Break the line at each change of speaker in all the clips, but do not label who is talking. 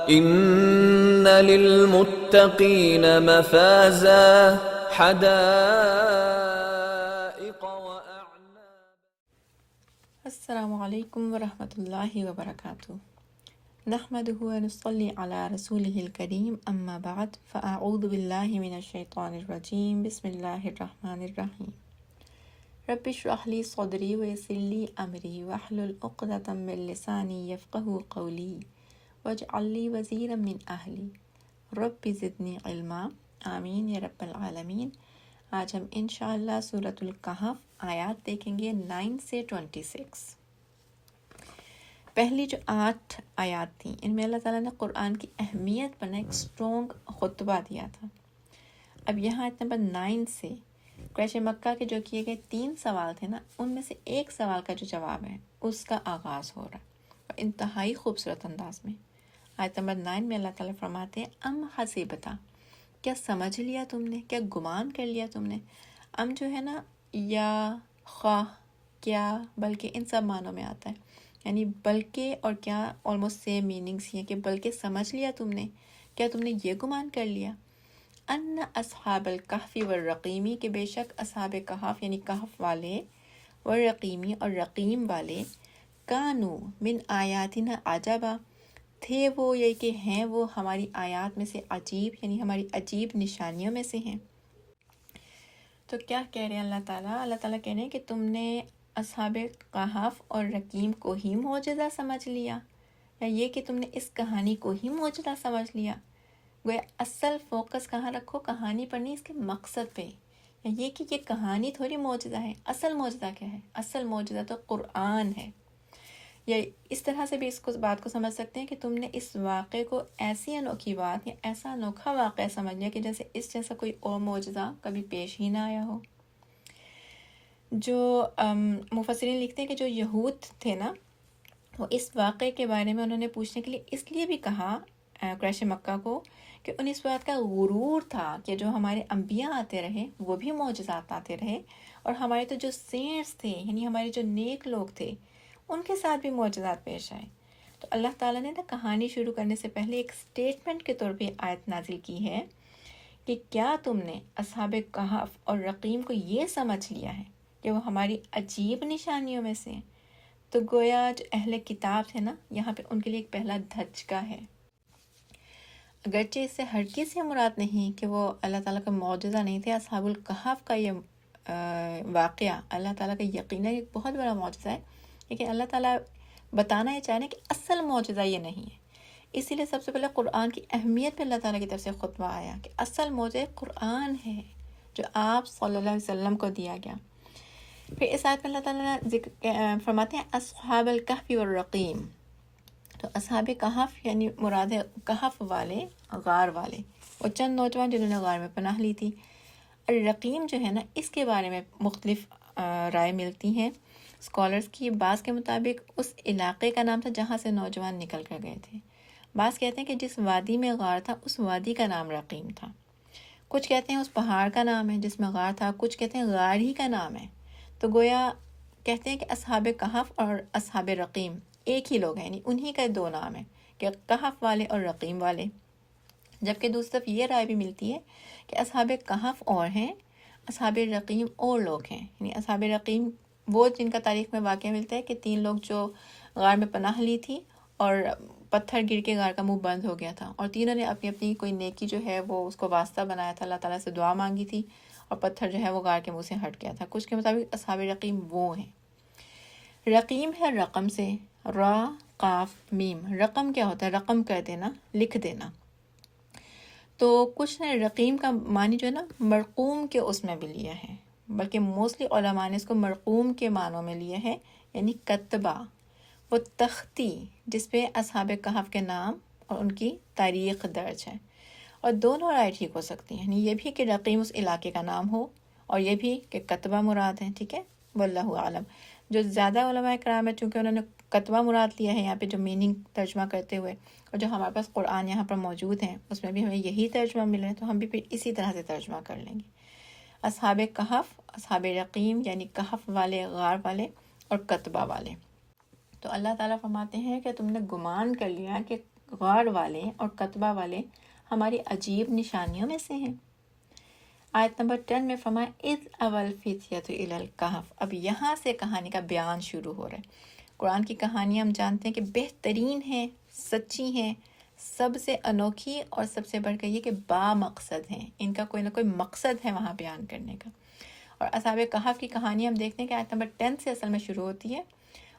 ان للمتقین مفازا حدائق واعناب.
السلام علیکم ورحمۃ اللہ وبرکاتہ. نحمده ونصلي على رسوله الكريم اما بعد فاعوذ باللہ من الشیطان الرجیم. بسم اللہ الرحمن الرحیم. رب اشرح لي صدری ویسر لي امری واحلل عقدۃ من لسانی یفقهوا قولی واجعل لي وزیرا من اہلی رب زدنی علما. آمین یا رب العالمین. آج ہم انشاءاللہ سورۃ الکہف آیات دیکھیں گے 9 سے 26. پہلی جو 8 آیات تھیں ان میں اللہ تعالیٰ نے قرآن کی اہمیت پر ایک اسٹرانگ خطبہ دیا تھا. اب یہاں آیت نمبر 9 سے قریش مکہ کے جو کیے گئے 3 سوال تھے نا، ان میں سے ایک سوال کا جو جواب ہے اس کا آغاز ہو رہا ہے اور انتہائی خوبصورت انداز میں. آیت نمبر 9 میں اللہ تعالیٰ فرماتے ہیں ام حسیبتا، کیا سمجھ لیا تم نے، کیا گمان کر لیا تم نے. ام جو ہے نا یا خواہ کیا بلکہ ان سب معنوں میں آتا ہے، یعنی بلکہ اور کیا آلموسٹ سیم میننگس ہیں کہ بلکہ سمجھ لیا تم نے، کیا تم نے یہ گمان کر لیا ان اصحاب الکہف والرقیمی، کہ بے شک اصحاب کہف یعنی کہف والے، والرقیمی اور رقیم والے، کانو من آیاتنا عجبا، تھے وہ یہ کہ ہیں وہ ہماری آیات میں سے عجیب، یعنی ہماری عجیب نشانیوں میں سے ہیں. تو کیا کہہ رہے ہیں اللہ تعالیٰ؟ اللہ تعالیٰ کہہ رہے ہیں کہ تم نے اصحاب کہف اور رقیم کو ہی معجزہ سمجھ لیا، یا یہ کہ تم نے اس کہانی کو ہی معجزہ سمجھ لیا. گویا اصل فوکس کہاں رکھو، کہانی پر نہیں، اس کے مقصد پہ. یا یہ کہ یہ کہانی تھوڑی معجزہ ہے، اصل معجزہ کیا ہے؟ اصل معجزہ تو قرآن ہے. یا اس طرح سے بھی اس بات کو سمجھ سکتے ہیں کہ تم نے اس واقعے کو ایسی انوکھی بات یا ایسا انوکھا واقعہ سمجھ لیا کہ جیسے اس جیسا کوئی اور معجزہ کبھی پیش ہی نہ آیا ہو. جو مفسرین لکھتے ہیں کہ جو یہود تھے نا، وہ اس واقعے کے بارے میں انہوں نے پوچھنے کے لیے اس لیے بھی کہا قریش مکہ کو کہ انہیں اس بات کا غرور تھا کہ جو ہمارے انبیاء آتے رہے وہ بھی معجزات آتے رہے، اور ہمارے تو جو سینٹس تھے یعنی ہمارے جو نیک لوگ تھے ان کے ساتھ بھی معجزات پیش آئے. تو اللہ تعالیٰ نے نا کہانی شروع کرنے سے پہلے ایک سٹیٹمنٹ کے طور پہ آیت نازل کی ہے کہ کیا تم نے اصحاب کہف اور رقیم کو یہ سمجھ لیا ہے کہ وہ ہماری عجیب نشانیوں میں سے ہیں. تو گویا جو اہل کتاب تھے نا، یہاں پہ ان کے لیے ایک پہلا دھچکا ہے. اگرچہ اس سے ہرگز یہ مراد نہیں کہ وہ اللہ تعالیٰ کا معجزہ نہیں تھے. اصحاب الکہف کا یہ واقعہ اللہ تعالیٰ کا یقیناً ایک بہت بڑا معجزہ ہے، لیکن اللہ تعالیٰ بتانا یہ چاہ رہے ہیں کہ اصل معجزہ یہ نہیں ہے. اسی لیے سب سے پہلے قرآن کی اہمیت پہ اللہ تعالیٰ کی طرف سے خطبہ آیا کہ اصل معجزہ قرآن ہے جو آپ صلی اللہ علیہ وسلم کو دیا گیا. پھر اس آیت میں اللہ تعالیٰ نے فرماتے ہیں اصحاب الکہف والرقیم. تو اصحاب کہف یعنی مراد ہے کہف والے، غار والے، وہ چند نوجوان جنہوں نے غار میں پناہ لی تھی. الرقیم جو ہے نا، اس کے بارے میں مختلف رائے ملتی ہیں اسکالرس کی. بعض کے مطابق اس علاقے کا نام تھا جہاں سے نوجوان نکل کر گئے تھے. بعض کہتے ہیں کہ جس وادی میں غار تھا اس وادی کا نام رقیم تھا. کچھ کہتے ہیں اس پہاڑ کا نام ہے جس میں غار تھا، کچھ کہتے ہیں غار ہی کا نام ہے. تو گویا کہتے ہیں کہ اصحاب کہف اور اصحاب رقیم ایک ہی لوگ ہیں، یعنی انہی کا 2 نام ہیں کہ کہف والے اور رقیم والے. جبکہ دوسری طرف یہ رائے بھی ملتی ہے کہ اصحاب کہف اور ہیں، اصحاب رقیم اور لوگ ہیں. یعنی اصحاب رقیم وہ جن کا تاریخ میں واقعہ ملتا ہے کہ 3 لوگ جو غار میں پناہ لی تھی اور پتھر گر کے غار کا منہ بند ہو گیا تھا، اور تینوں نے اپنی اپنی کوئی نیکی جو ہے وہ اس کو واسطہ بنایا تھا، اللہ تعالیٰ سے دعا مانگی تھی، اور پتھر جو ہے وہ غار کے منہ سے ہٹ گیا تھا. کچھ کے مطابق اصحاب رقیم وہ ہیں. رقیم ہے رقم سے، را قاف میم. رقم کیا ہوتا ہے؟ رقم کر دینا، لکھ دینا. تو کچھ نے رقیم کا معنی جو ہے نا مرقوم کے اس میں بھی لیا ہے، بلکہ موسٹلی علماء نے اس کو مرقوم کے معنوں میں لیا ہے، یعنی کتبہ، وہ تختی جس پہ اصحاب کہف کے نام اور ان کی تاریخ درج ہے. اور دونوں رائے ٹھیک ہو سکتی ہیں، یعنی یہ بھی کہ رقیم اس علاقے کا نام ہو، اور یہ بھی کہ کتبہ مراد ہے. ٹھیک ہے، واللہ عالم. جو زیادہ علماء کرام ہے چونکہ انہوں نے کتبہ مراد لیا ہے یہاں پہ جو میننگ ترجمہ کرتے ہوئے، اور جو ہمارے پاس قرآن یہاں پر موجود ہیں اس میں بھی ہمیں یہی ترجمہ مل رہا ہے، تو ہم بھی پھر اسی طرح سے ترجمہ کر لیں گے. اصحاب کہف، اصحاب رقیم یعنی کہف والے، غار والے اور کتبہ والے. تو اللہ تعالیٰ فرماتے ہیں کہ تم نے گمان کر لیا کہ غار والے اور کتبہ والے ہماری عجیب نشانیوں میں سے ہیں۔ آیت نمبر 10 میں فرمایا اذ اول فتیۃ الی الکہف۔ اب یہاں سے کہانی کا بیان شروع ہو رہا ہے۔ قرآن کی کہانیاں ہم جانتے ہیں کہ بہترین ہیں، سچی ہیں، سب سے انوکھی اور سب سے بڑھ کر یہ کہ با مقصد ہیں، ان کا کوئی نہ کوئی مقصد ہے وہاں بیان کرنے کا۔ اور اصحاب کہف کی کہانی ہم دیکھتے ہیں کہ آیت نمبر 10 سے اصل میں شروع ہوتی ہے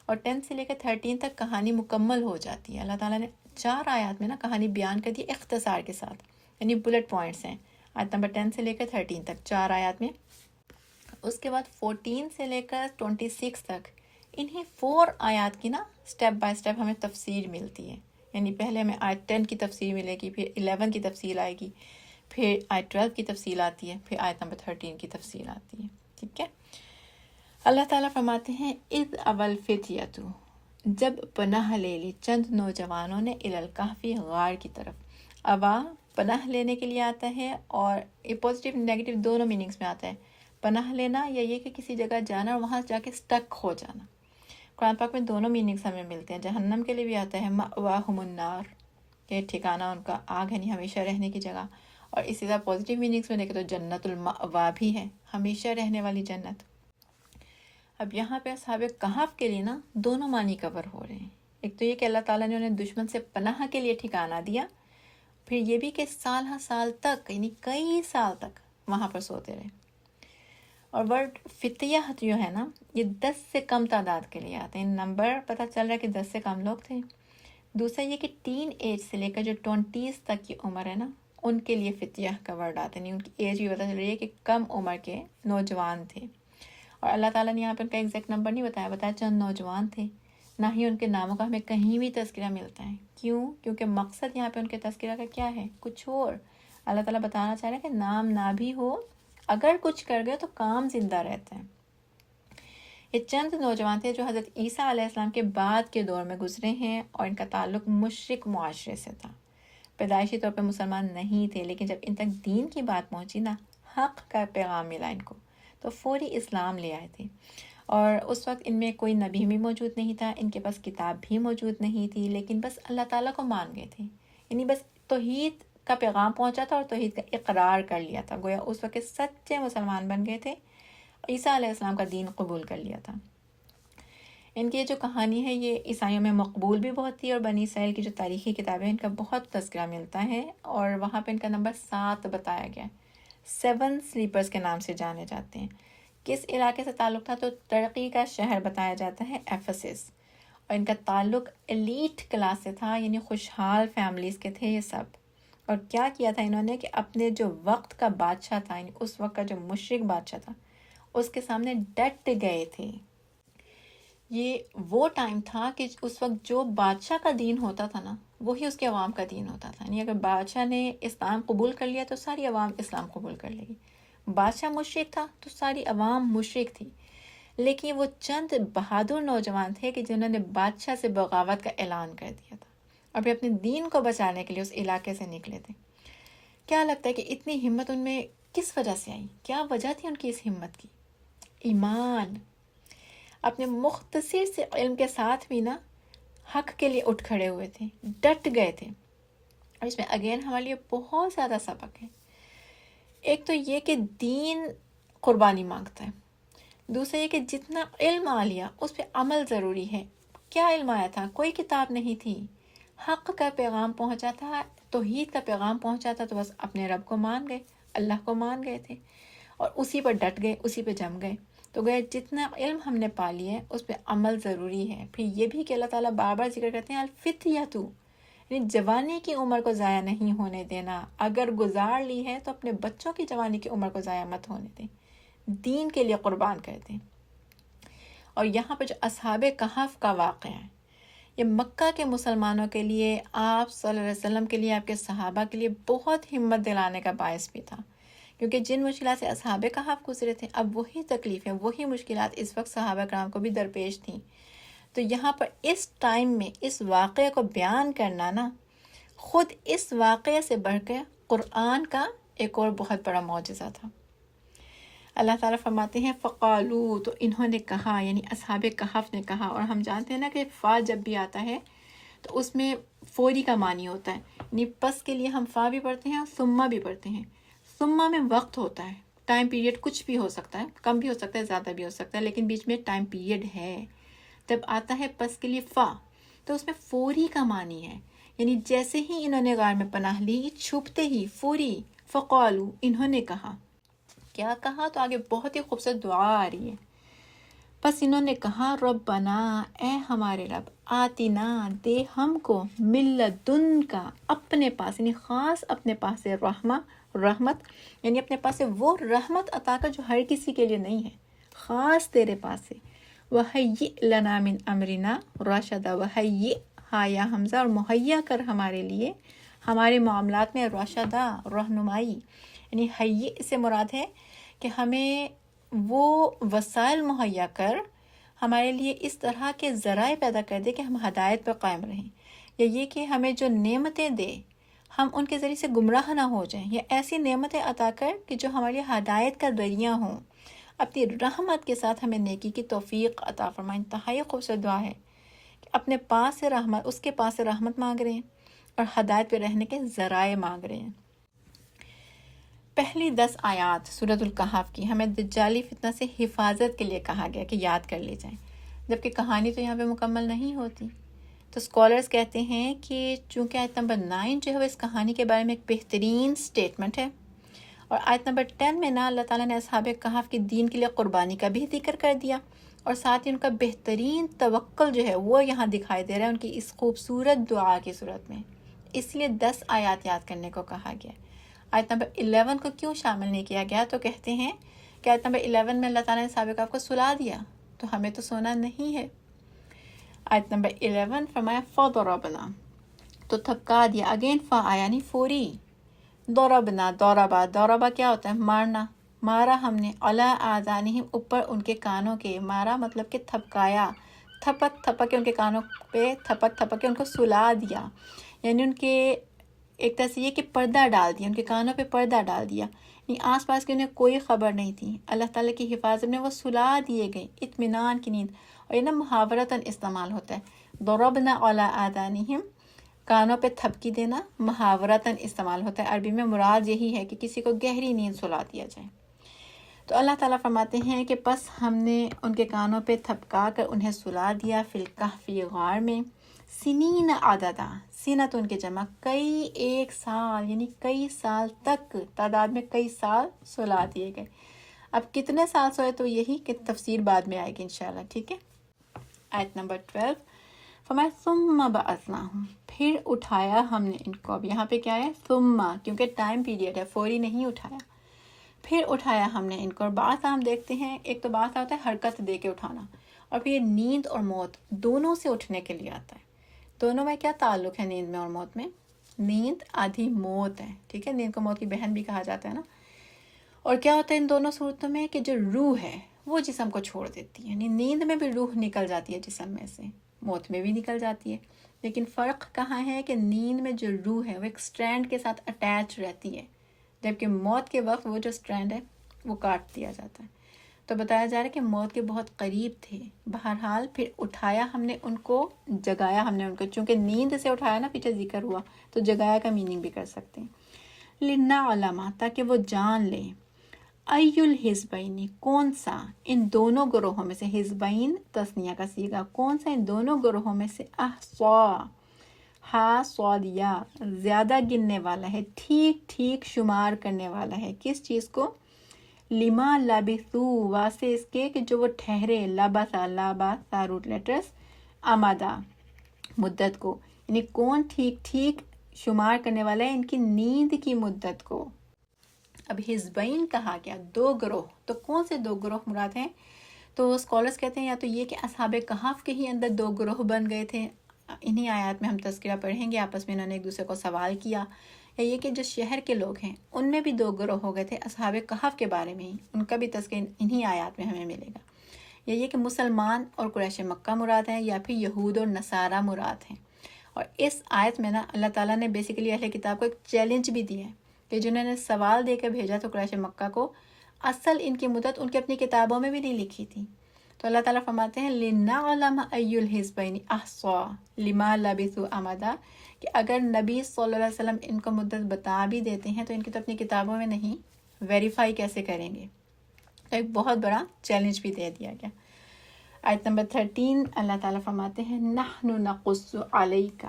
اور 10 سے لے کر 13 تک کہانی مکمل ہو جاتی ہے۔ اللہ تعالیٰ نے 4 آیات میں نا کہانی بیان کر دی اختصار کے ساتھ، یعنی بلٹ پوائنٹس ہیں آیت نمبر 10 سے لے کر 13 تک 4 آیات میں۔ اس کے بعد 14 سے لے کر 26 تک انہی 4 آیات کی نا سٹیپ بائی سٹیپ ہمیں تفسیر ملتی ہے، یعنی پہلے ہمیں آیت 10 کی تفسیر ملے گی، پھر 11 کی تفصیل آئے گی، پھر آیت 12 کی تفصیل آتی ہے، پھر آیت نمبر 13 کی تفصیل آتی ہے۔ ٹھیک ہے، اللہ تعالیٰ فرماتے ہیں اذ اول فتیۃ، جب پناہ لے لی چند نوجوانوں نے الی الکہف، غار کی طرف۔ اوا پناہ لینے کے لیے آتا ہے اور یہ پازیٹیو نیگیٹو دونوں میننگز میں آتا ہے۔ پناہ لینا یا یہ کہ کسی جگہ جانا اور وہاں جا کے سٹک ہو جانا۔ قرآن پاک میں دونوں میننگز ہمیں ملتے ہیں۔ جہنم کے لیے بھی آتا ہے مأواہم النار، کہ ٹھکانہ ان کا آگ ہے، نہیں ہمیشہ رہنے کی جگہ، اور اسی طرح پازیٹیو میننگز میں دیکھیں تو جنت المأوا بھی ہے، ہمیشہ رہنے والی جنت۔ اب یہاں پہ اصحاب کہف کے لیے نا دونوں معنی کور ہو رہے ہیں۔ ایک تو یہ کہ اللہ تعالیٰ نے انہیں دشمن سے پناہ کے لیے ٹھکانہ دیا، پھر یہ بھی کہ سال ہر سال تک، یعنی کئی سال تک وہاں پر سوتے رہے۔ اور ورڈ فتیہ جو ہے نا یہ 10 سے کم تعداد کے لیے آتے ہیں، نمبر پتہ چل رہا ہے کہ 10 سے کم لوگ تھے۔ دوسرا یہ کہ ٹین ایج سے لے کر جو 20s تک کی عمر ہے نا ان کے لیے فتیہ کا ورڈ آتا ہے، نہیں ان کی ایج بھی پتہ چل رہی ہے کہ کم عمر کے نوجوان تھے۔ اور اللہ تعالیٰ نے یہاں پہ ان کا ایگزیکٹ نمبر نہیں بتایا چند نوجوان تھے، نہ ہی ان کے ناموں کا ہمیں کہیں بھی تذکرہ ملتا ہے۔ کیوں؟ کیونکہ مقصد یہاں پہ ان کے تذکرہ کا کیا ہے؟ کچھ اور۔ اللہ تعالیٰ بتانا چاہ رہے ہیں کہ نام نہ بھی ہو، اگر کچھ کر گئے تو کام زندہ رہتا ہے۔ یہ چند نوجوان تھے جو حضرت عیسیٰ علیہ السلام کے بعد کے دور میں گزرے ہیں اور ان کا تعلق مشرک معاشرے سے تھا۔ پیدائشی طور پہ مسلمان نہیں تھے، لیکن جب ان تک دین کی بات پہنچی نا، حق کا پیغام ملا ان کو، تو فوری اسلام لے آئے تھے۔ اور اس وقت ان میں کوئی نبی بھی موجود نہیں تھا، ان کے پاس کتاب بھی موجود نہیں تھی، لیکن بس اللہ تعالیٰ کو مان گئے تھے، یعنی بس توحید کا پیغام پہنچا تھا اور توحید کا اقرار کر لیا تھا، گویا اس وقت سچے مسلمان بن گئے تھے، عیسیٰ علیہ السلام کا دین قبول کر لیا تھا۔ ان کی جو کہانی ہے یہ عیسائیوں میں مقبول بھی بہت تھی، اور بنی اسرائیل کی جو تاریخی کتابیں ان کا بہت تذکرہ ملتا ہے، اور وہاں پہ ان کا نمبر 7 بتایا گیا ہے۔ 7 سلیپرز کے نام سے جانے جاتے ہیں۔ کس علاقے سے تعلق تھا؟ تو ترقی کا شہر بتایا جاتا ہے ایفیسس، اور ان کا تعلق ایلیٹ کلاس سے تھا، یعنی خوشحال فیملیز کے تھے یہ سب۔ اور کیا کیا تھا انہوں نے کہ اپنے جو وقت کا بادشاہ تھا، یعنی اس وقت کا جو مشرک بادشاہ تھا، اس کے سامنے ڈٹ گئے تھے۔ یہ وہ ٹائم تھا کہ اس وقت جو بادشاہ کا دین ہوتا تھا نا وہی اس کے عوام کا دین ہوتا تھا، یعنی اگر بادشاہ نے اسلام قبول کر لیا تو ساری عوام اسلام قبول کر لے گی۔ بادشاہ مشرک تھا تو ساری عوام مشرک تھی، لیکن وہ چند بہادر نوجوان تھے کہ جنہوں نے بادشاہ سے بغاوت کا اعلان کر دیا تھا اور پھر اپنے دین کو بچانے کے لیے اس علاقے سے نکلے تھے۔ کیا لگتا ہے کہ اتنی ہمت ان میں کس وجہ سے آئی؟ کیا وجہ تھی ان کی اس ہمت کی؟ ایمان۔ اپنے مختصر سے علم کے ساتھ بھی نا حق کے لیے اٹھ کھڑے ہوئے تھے، ڈٹ گئے تھے۔ اور اس میں اگین ہمارے لیے بہت زیادہ سبق ہے۔ ایک تو یہ کہ دین قربانی مانگتا ہے، دوسرا یہ کہ جتنا علم آ لیا اس پہ عمل ضروری ہے۔ کیا علم آیا تھا؟ کوئی کتاب نہیں تھی، حق کا پیغام پہنچا تھا، توحید کا پیغام پہنچا تھا، تو بس اپنے رب کو مان گئے، اللہ کو مان گئے تھے اور اسی پر ڈٹ گئے، اسی پہ جم گئے۔ تو گئے جتنا علم ہم نے پا لیا ہے اس پہ عمل ضروری ہے۔ پھر یہ بھی کہ اللہ تعالیٰ بار بار ذکر کرتے ہیں الفتیۃ، یعنی جوانی کی عمر کو ضائع نہیں ہونے دینا، اگر گزار لی ہے تو اپنے بچوں کی جوانی کی عمر کو ضائع مت ہونے دیں، دین کے لیے قربان کر دیں۔ اور یہاں پہ جو اصحاب کہف کا واقعہ ہے یہ مکہ کے مسلمانوں کے لیے، آپ صلی اللہ علیہ وسلم کے لیے، آپ کے صحابہ کے لیے بہت ہمت دلانے کا باعث بھی تھا، کیونکہ جن مشکلات سے اصحاب کہف گزرے تھے اب وہی تکلیفیں، وہی مشکلات اس وقت صحابہ کرام کو بھی درپیش تھیں۔ تو یہاں پر اس ٹائم میں اس واقعے کو بیان کرنا نا، خود اس واقعے سے بڑھ کر قرآن کا ایک اور بہت بڑا معجزہ تھا۔ اللہ تعالیٰ فرماتے ہیں فقالو، تو انہوں نے کہا، یعنی اصحاب کہف نے کہا۔ اور ہم جانتے ہیں نا کہ فا جب بھی آتا ہے تو اس میں فوری کا معنی ہوتا ہے، یعنی پس کے لیے ہم فا بھی پڑھتے ہیں اور ثم بھی پڑھتے ہیں۔ ثم میں وقت ہوتا ہے، ٹائم پیریڈ کچھ بھی ہو سکتا ہے، کم بھی ہو سکتا ہے زیادہ بھی ہو سکتا ہے، لیکن بیچ میں ٹائم پیریڈ ہے۔ جب آتا ہے پس کے لیے فا تو اس میں فوری کا معنی ہے، یعنی جیسے ہی انہوں نے غار میں پناہ لی، چھپتے ہی فوری، فقالو انہوں نے کہا، کیا کہا؟ تو آگے بہت ہی خوبصورت دعا آ رہی ہے۔ پس انہوں نے کہا ربنا، اے ہمارے رب، آتنا، دے ہم کو، من لدن کا، اپنے پاس، یعنی خاص اپنے پاس سے، رحمت، یعنی اپنے پاس سے وہ رحمت عطا کر جو ہر کسی کے لیے نہیں ہے، خاص تیرے پاس سے۔ وَهَيِّئْ لَنَا مِنْ أَمْرِنَا رَشَدًا، وَهَيِّئْ، ہا یا حمزہ، اور مہیا کر ہمارے لیے ہمارے معاملات میں رشدہ، رہنمائی، یعنی حیّ سے مراد ہے کہ ہمیں وہ وسائل مہیا کر، ہمارے لیے اس طرح کے ذرائع پیدا کر دے کہ ہم ہدایت پر قائم رہیں، یا یہ کہ ہمیں جو نعمتیں دے ہم ان کے ذریعے سے گمراہ نہ ہو جائیں، یا ایسی نعمتیں عطا کر کہ جو ہمارے لیے ہدایت کا ذریعہ ہوں، اپنی رحمت کے ساتھ ہمیں نیکی کی توفیق عطا فرمائیں۔ انتہائی خوبصورت دعا ہے کہ اپنے پاس سے رحمت، اس کے پاس سے رحمت مانگ رہے ہیں اور ہدایت پہ رہنے کے ذرائع مانگ رہے ہیں۔ پہلی 10 آیات سورۃ الکہف کی ہمیں دجالی فتنہ سے حفاظت کے لیے کہا گیا کہ یاد کر لی جائیں، جبکہ کہانی تو یہاں پہ مکمل نہیں ہوتی۔ تو اسکالرز کہتے ہیں کہ چونکہ آیت نمبر 9 جو ہے وہ اس کہانی کے بارے میں ایک بہترین سٹیٹمنٹ ہے، اور آیت نمبر 10 میں نا اللہ تعالیٰ نے اصحاب کہف کے دین کے لیے قربانی کا بھی ذکر کر دیا، اور ساتھ ہی ان کا بہترین توکل جو ہے وہ یہاں دکھائی دے رہا ہے ان کی اس خوبصورت دعا کی صورت میں، اس لیے 10 آیات یاد کرنے کو کہا گیا۔ آیت نمبر 11 کو کیوں شامل نہیں کیا گیا؟ تو کہتے ہیں کہ آیت نمبر 11 میں اللہ تعالیٰ نے اصحاب کہف کو سلا دیا، تو ہمیں تو سونا نہیں ہے۔ آیت نمبر 11 فرمایا فَضَرَبْنَا، تو تھپکا دیا، اگین فا آیا یعنی فوری، ضربنا، ضربا کیا ہوتا ہے؟ مارنا، مارا ہم نے، علی آذانہم، اوپر ان کے کانوں کے، مارا مطلب کہ تھپکایا، تھپک کے ان کے کانوں پہ تھپک کے ان کو سلا دیا، یعنی ان کے ایک طرح سے یہ کہ پردہ ڈال دیا، ان کے کانوں پہ پردہ ڈال دیا، یعنی آس پاس کی انہیں کوئی خبر نہیں تھی، اللہ تعالیٰ کی حفاظت میں وہ سلا دیے گئے، اطمینان کی نیند۔ اور یہ نا محاورتاً استعمال ہوتا ہے، ضربنا علی آذانہم، کانوں پہ تھپکی دینا محاورتاً استعمال ہوتا ہے، عربی میں مراد یہی ہے کہ کسی کو گہری نیند سلا دیا جائے۔ تو اللہ تعالیٰ فرماتے ہیں کہ پس ہم نے ان کے کانوں پہ تھپکا کر انہیں سلا دیا، فی الکہف، غار میں، سنین عددا، سینت ان کے جمع، کئی ایک سال، یعنی کئی سال تک، تعداد میں کئی سال سلا دیے گئے۔ اب کتنے سال سوئے تو یہی کہ تفسیر بعد میں آئے گی انشاءاللہ، ٹھیک ہے۔ آیت نمبر 12 فرمایا ثم بعثناہم، پھر اٹھایا ہم نے ان کو۔ اب یہاں پہ کیا ہے؟ ثم، کیونکہ ٹائم پیریڈ ہے، فوری نہیں اٹھایا، پھر اٹھایا ہم نے ان کو۔ اور بعث ہم دیکھتے ہیں، ایک تو بعث ہوتا ہے حرکت دے کے اٹھانا، اور پھر یہ نیند اور موت دونوں سے اٹھنے کے لیے آتا ہے۔ دونوں میں کیا تعلق ہے نیند میں اور موت میں؟ نیند آدھی موت ہے، ٹھیک ہے، نیند کو موت کی بہن بھی کہا جاتا ہے نا۔ اور کیا ہوتا ہے ان دونوں صورتوں میں کہ جو روح ہے وہ جسم کو چھوڑ دیتی ہے، یعنی نیند میں بھی روح نکل جاتی ہے جسم میں سے، موت میں بھی نکل جاتی ہے، لیکن فرق کہاں ہے کہ نیند میں جو روح ہے وہ ایک سٹرینڈ کے ساتھ اٹیچ رہتی ہے، جبکہ موت کے وقت وہ جو سٹرینڈ ہے وہ کاٹ دیا جاتا ہے۔ تو بتایا جا رہا ہے کہ موت کے بہت قریب تھے۔ بہرحال پھر اٹھایا ہم نے ان کو، جگایا ہم نے ان کو، چونکہ نیند سے اٹھایا نا، پیچھے ذکر ہوا، تو جگایا کا میننگ بھی کر سکتے ہیں۔ لِنَعْلَمَ، تاکہ وہ جان لیں، ای الحزبین، کون سا ان دونوں گروہوں میں سے، حزبین تثنیہ کا صیغہ، کون سا ان دونوں گروہوں میں سے احصا، ہا صادیا، زیادہ گننے والا ہے، ٹھیک ٹھیک شمار کرنے والا ہے، کس چیز کو؟ لما لبثو، واسطے اس کے کہ جو وہ ٹھہرے، لبثا، لابثا روٹ لیٹرز، امدہ، مدت کو، یعنی کون ٹھیک ٹھیک شمار کرنے والا ہے ان کی نیند کی مدت کو۔ اب حزبین کہا گیا، دو گروہ، تو کون سے دو گروہ مراد ہیں؟ تو اسکالرز کہتے ہیں یا تو یہ کہ اصحاب کہف کے ہی اندر دو گروہ بن گئے تھے، انہی آیات میں ہم تذکرہ پڑھیں گے، آپس میں انہوں نے ایک دوسرے کو سوال کیا، یا یہ کہ جو شہر کے لوگ ہیں ان میں بھی دو گروہ ہو گئے تھے اصحاب کہف کے بارے میں ہی، ان کا بھی تذکرہ انہی آیات میں ہمیں ملے گا، یا یہ کہ مسلمان اور قریش مکہ مراد ہیں، یا پھر یہود اور نصارہ مراد ہیں۔ اور اس آیت میں نا اللہ تعالیٰ نے بیسیکلی اہل کتاب کو ایک چیلنج بھی دیا ہے کہ جنہوں نے سوال دے کے بھیجا تو قریش مکہ کو، اصل ان کی مدت ان کی اپنی کتابوں میں بھی نہیں لکھی تھی۔ تو اللہ تعالیٰ فرماتے ہیں لِنَعْلَمَ أَيُّ الْحِزْبَيْنِ أَحْصَىٰ لِمَا لَبِثُوا أَمَدًا، کہ اگر نبی صلی اللہ علیہ وسلم ان کو مدت بتا بھی دیتے ہیں تو ان کی تو اپنی کتابوں میں نہیں، ویریفائی کیسے کریں گے؟ تو ایک بہت بڑا چیلنج بھی دے دیا گیا۔ آیت نمبر 13 اللہ تعالیٰ فرماتے ہیں نحن نقص علیک،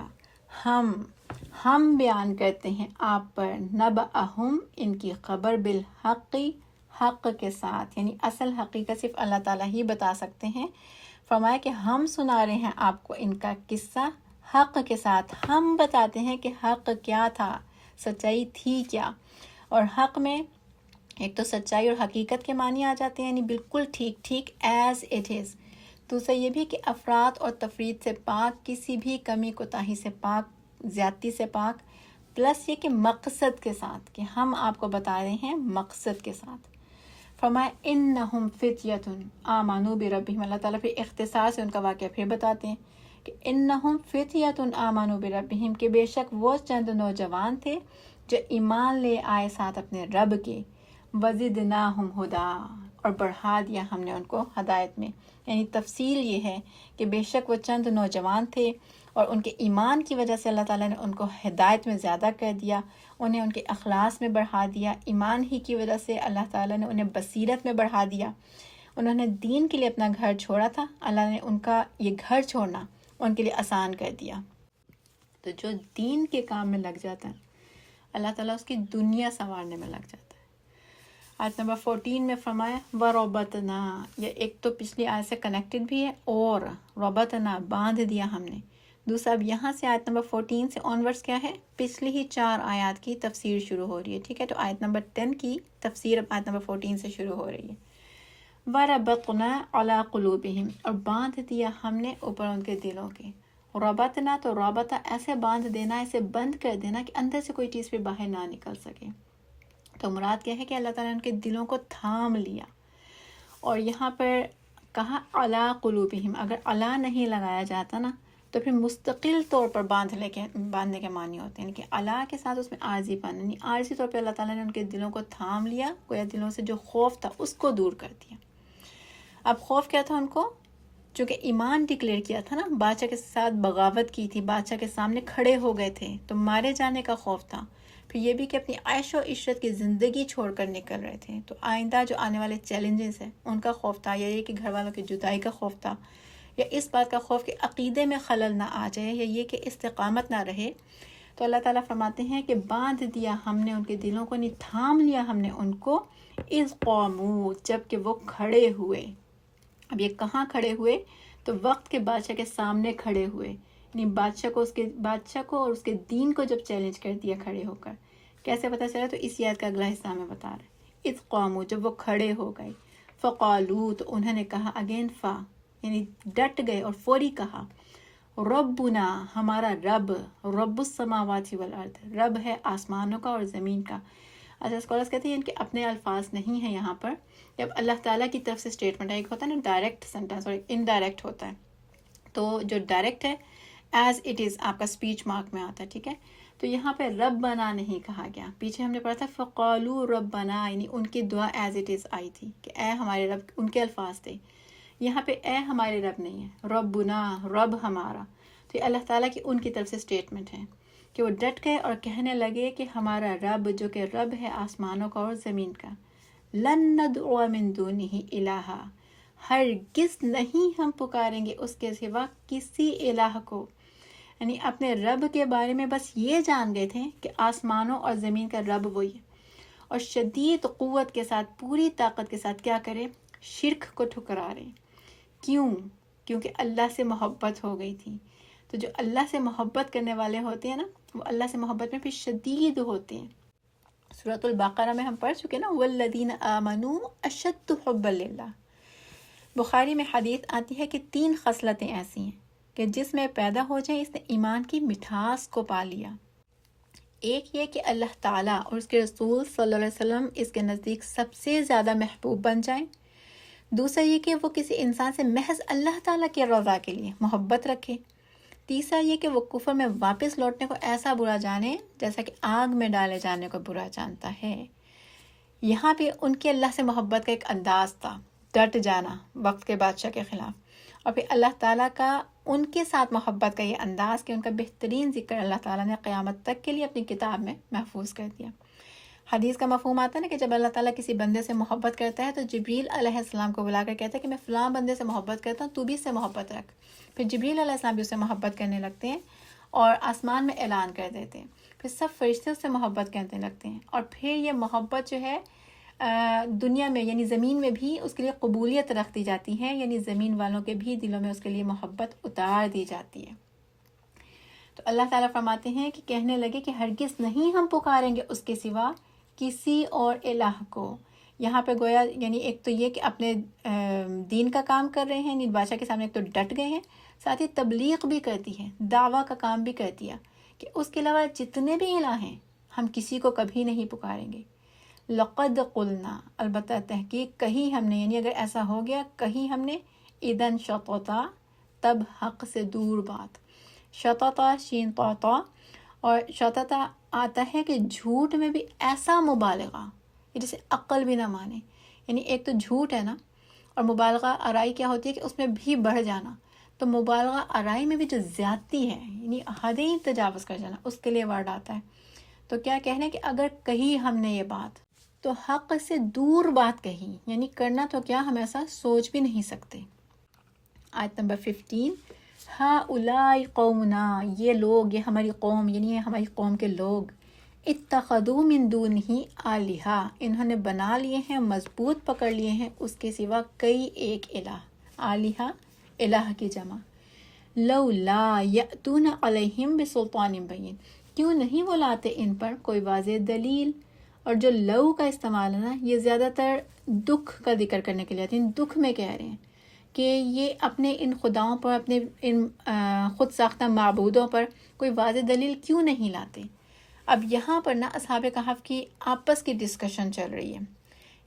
ہم بیان کرتے ہیں آپ پر، نبأہم ان کی خبر، بالحق حق کے ساتھ، یعنی اصل حقیقت صرف اللہ تعالیٰ ہی بتا سکتے ہیں۔ فرمایا کہ ہم سنا رہے ہیں آپ کو ان کا قصہ حق کے ساتھ، ہم بتاتے ہیں کہ حق کیا تھا، سچائی تھی کیا۔ اور حق میں ایک تو سچائی اور حقیقت کے معنی آ جاتے ہیں، یعنی بالکل ٹھیک ٹھیک ایز اٹ از۔ دوسرا یہ بھی کہ افراد اور تفرید سے پاک، کسی بھی کمی کوتاہی سے پاک، زیادتی سے پاک، پلس یہ کہ مقصد کے ساتھ، کہ ہم آپ کو بتا رہے ہیں مقصد کے ساتھ۔ فرمایا انہم فتیۃ آمنوا بربہم، اللہ تعالیٰ پھر اختصار سے ان کا واقعہ پھر بتاتے ہیں کہ انہم فتیۃ آمنوا بربہم، کہ بے شک وہ چند نوجوان تھے جو ایمان لے آئے ساتھ اپنے رب کے، وزدناہم ہدا، اور بڑھا دیا ہم نے ان کو ہدایت میں۔ یعنی تفصیل یہ ہے کہ بے شک وہ چند نوجوان تھے اور ان کے ایمان کی وجہ سے اللہ تعالیٰ نے ان کو ہدایت میں زیادہ کر دیا، انہیں ان کے اخلاص میں بڑھا دیا، ایمان ہی کی وجہ سے اللہ تعالیٰ نے انہیں بصیرت میں بڑھا دیا۔ انہوں نے دین کے لیے اپنا گھر چھوڑا تھا، اللہ نے ان کا یہ گھر چھوڑنا ان کے لیے آسان کر دیا۔ تو جو دین کے کام میں لگ جاتا ہے اللہ تعالیٰ اس کی دنیا سنوارنے میں لگ جاتا ہے۔ آیت نمبر 14 میں فرمایا وَرَبَطْنَا، یہ ایک تو پچھلی آیت سے کنیکٹڈ بھی ہے، اور ربطنا باندھ دیا ہم نے۔ دوسرا اب یہاں سے آیت نمبر 14 سے آنورڈس کیا ہے، پچھلی ہی 4 آیات کی تفسیر شروع ہو رہی ہے، ٹھیک ہے؟ تو آیت نمبر 10 کی تفسیر اب آیت نمبر 14 سے شروع ہو رہی ہے۔ وَرَبَطْنَا عَلَىٰ قُلُوبِهِمْ، اور باندھ دیا ہم نے اوپر ان کے دلوں کے۔ ربطنا تو رابطہ ایسے باندھ دینا، ایسے بند کر دینا کہ اندر سے کوئی چیز پھر باہر نہ نکل سکے۔ تو مراد کیا ہے کہ اللہ تعالیٰ نے ان کے دلوں کو تھام لیا، اور یہاں پر کہا عَلَىٰ قُلُوبِهِمْ، اگر عَلَىٰ نہیں لگایا جاتا نا تو پھر مستقل طور پر باندھنے کے معنی ہوتے ہیں، کہ عَلَىٰ کے ساتھ اس میں عارضی پن، یعنی عارضی طور پہ اللہ تعالیٰ نے ان کے دلوں کو تھام لیا، گویا دلوں سے جو خوف تھا اس کو دور کر دیا۔ اب خوف کیا تھا ان کو؟ چونکہ ایمان ڈکلیئر کیا تھا نا، بادشاہ کے ساتھ بغاوت کی تھی، بادشاہ کے سامنے کھڑے ہو گئے تھے، تو مارے جانے کا خوف تھا۔ پھر یہ بھی کہ اپنی عیش و عشرت کی زندگی چھوڑ کر نکل رہے تھے، تو آئندہ جو آنے والے چیلنجز ہیں ان کا خوف تھا، یا یہ کہ گھر والوں کی جدائی کا خوف تھا، یا اس بات کا خوف کہ عقیدے میں خلل نہ آ جائے، یا یہ کہ استقامت نہ رہے۔ تو اللہ تعالیٰ فرماتے ہیں کہ باندھ دیا ہم نے ان کے دلوں کو، نہیں تھام لیا ہم نے ان کو، اذ قاموا، جب کہ وہ کھڑے ہوئے۔ اب یہ کہاں کھڑے ہوئے؟ تو وقت کے بادشاہ کے سامنے کھڑے ہوئے، یعنی بادشاہ کو اور اس کے دین کو جب چیلنج کر دیا کھڑے ہو کر۔ کیسے پتہ چلا؟ تو اس آیت کا اگلا حصہ ہمیں بتا رہے ہیں، اذ قاموا، جب وہ کھڑے ہو گئے، فقالوا، تو انہوں نے کہا، اگین یعنی ڈٹ گئے اور فوری کہا، ربنا، ہمارا رب، رب السماوات والارض، رب ہے آسمانوں کا اور زمین کا۔ اچھا اسکالرس کہتے ہیں ان کے اپنے الفاظ نہیں ہیں یہاں پر، جب اللہ تعالیٰ کی طرف سے اسٹیٹمنٹ ہے، ایک ہوتا ہے نا ڈائریکٹ سینٹینس اور ایک انڈائریکٹ ہوتا ہے، تو جو ڈائریکٹ ہے ایز اٹ از آپ کا اسپیچ مارک میں آتا ہے، ٹھیک ہے؟ تو یہاں پہ ربنا نہیں کہا گیا، پیچھے ہم نے پڑھا تھا فقالوا ربنا، یعنی ان کی دعا ایز اٹ از آئی تھی کہ اے ہمارے رب، ان کے الفاظ تھے۔ یہاں پہ اے ہمارے رب نہیں ہے، ربنا، رب ہمارا۔ تو یہ اللہ تعالیٰ کی ان کی طرف سے اسٹیٹمنٹ ہے کہ وہ ڈٹ گئے اور کہنے لگے کہ ہمارا رب، جو کہ رب ہے آسمانوں کا اور زمین کا، لن ندعو من دونہ الہا، ہرگز نہیں ہم پکاریں گے اس کے سوا کسی الہ کو۔ یعنی اپنے رب کے بارے میں بس یہ جان گئے تھے کہ آسمانوں اور زمین کا رب وہی ہے، اور شدید قوت کے ساتھ، پوری طاقت کے ساتھ کیا کرے؟ شرک کو ٹھکرا رہے۔ کیوں؟ کیونکہ اللہ سے محبت ہو گئی تھی۔ تو جو اللہ سے محبت کرنے والے ہوتے ہیں نا، وہ اللہ سے محبت میں پھر شدید ہوتے ہیں۔ سورۃ البقرہ میں ہم پڑھ چکے نا، والذین آمنوا اشد حبا للہ۔ بخاری میں حدیث آتی ہے کہ 3 خصلتیں ایسی ہیں کہ جس میں پیدا ہو جائیں اس نے ایمان کی مٹھاس کو پا لیا۔ ایک یہ کہ اللہ تعالیٰ اور اس کے رسول صلی اللہ علیہ وسلم اس کے نزدیک سب سے زیادہ محبوب بن جائیں۔ دوسرا یہ کہ وہ کسی انسان سے محض اللہ تعالیٰ کی رضا کے لیے محبت رکھے۔ تیسرا یہ کہ وہ کفر میں واپس لوٹنے کو ایسا برا جانے جیسا کہ آگ میں ڈالے جانے کو برا جانتا ہے۔ یہاں پہ ان کی اللہ سے محبت کا ایک انداز تھا، ڈٹ جانا وقت کے بادشاہ کے خلاف، اور پھر اللہ تعالیٰ کا ان کے ساتھ محبت کا یہ انداز کہ ان کا بہترین ذکر اللہ تعالیٰ نے قیامت تک کے لیے اپنی کتاب میں محفوظ کر دیا۔ حدیث کا مفہوم آتا ہے نا کہ جب اللہ تعالیٰ کسی بندے سے محبت کرتا ہے تو جبریل علیہ السلام کو بلا کر کہتا ہے کہ میں فلاں بندے سے محبت کرتا ہوں، تو بھی اس سے محبت رکھ۔ پھر جبریل علیہ السلام بھی اس سے محبت کرنے لگتے ہیں اور آسمان میں اعلان کر دیتے ہیں، پھر سب فرشتے اس سے محبت کرنے لگتے ہیں، اور پھر یہ محبت جو ہے دنیا میں یعنی زمین میں بھی اس کے لیے قبولیت رکھ دی جاتی ہے، یعنی زمین والوں کے بھی دلوں میں اس کے لیے محبت اتار دی جاتی ہے۔ تو اللہ تعالیٰ فرماتے ہیں کہ کہنے لگے کہ ہرگز نہیں ہم پکاریں گے اس کے سوا کسی اور الہ کو۔ یہاں پہ گویا یعنی ایک تو یہ کہ اپنے دین کا کام کر رہے ہیں، یعنی بادشاہ کے سامنے ایک تو ڈٹ گئے ہیں، ساتھ ہی تبلیغ بھی کرتی ہے، دعویٰ کا کام بھی کر دیا کہ اس کے علاوہ جتنے بھی الہ ہیں ہم کسی کو کبھی نہیں پکاریں گے۔ لقد قلنا، البتہ تحقیق کہی ہم نے، یعنی اگر ایسا ہو گیا کہی ہم نے، اذن شططا، تب حق سے دور بات۔ شططا شین طاطا، اور شططا آتا ہے کہ جھوٹ میں بھی ایسا مبالغہ کہ جسے عقل بھی نہ مانے، یعنی ایک تو جھوٹ ہے نا، اور مبالغہ آرائی کیا ہوتی ہے کہ اس میں بھی بڑھ جانا، تو مبالغہ آرائی میں بھی جو زیادتی ہے یعنی حدیں تجاوز کر جانا، اس کے لیے ورڈ آتا ہے۔ تو کیا کہنا ہے کہ اگر کہی ہم نے یہ بات تو حق سے دور بات کہی، یعنی کرنا تو کیا ہم ایسا سوچ بھی نہیں سکتے۔ آیت نمبر 15، ہؤلاء قومنا، یہ لوگ، یہ ہماری قوم، یعنی یہ ہماری قوم کے لوگ، اتخذوا من دونہ آلہہ، انہوں نے بنا لیے ہیں، مضبوط پکڑ لیے ہیں اس کے سوا کئی ایک الہ، آلہہ الہ کی جمع۔ لولا یأتون علیہم بسلطان بین، کیوں نہیں وہ لاتے ان پر کوئی واضح دلیل۔ اور جو لو کا استعمال ہے نا، یہ زیادہ تر دکھ کا ذکر کرنے کے لیے آتے ہیں، دکھ میں کہہ رہے ہیں کہ یہ اپنے ان خداؤں پر، اپنے ان خود ساختہ معبودوں پر کوئی واضح دلیل کیوں نہیں لاتے۔ اب یہاں پر نا اصحاب کہف کی آپس کی ڈسکشن چل رہی ہے،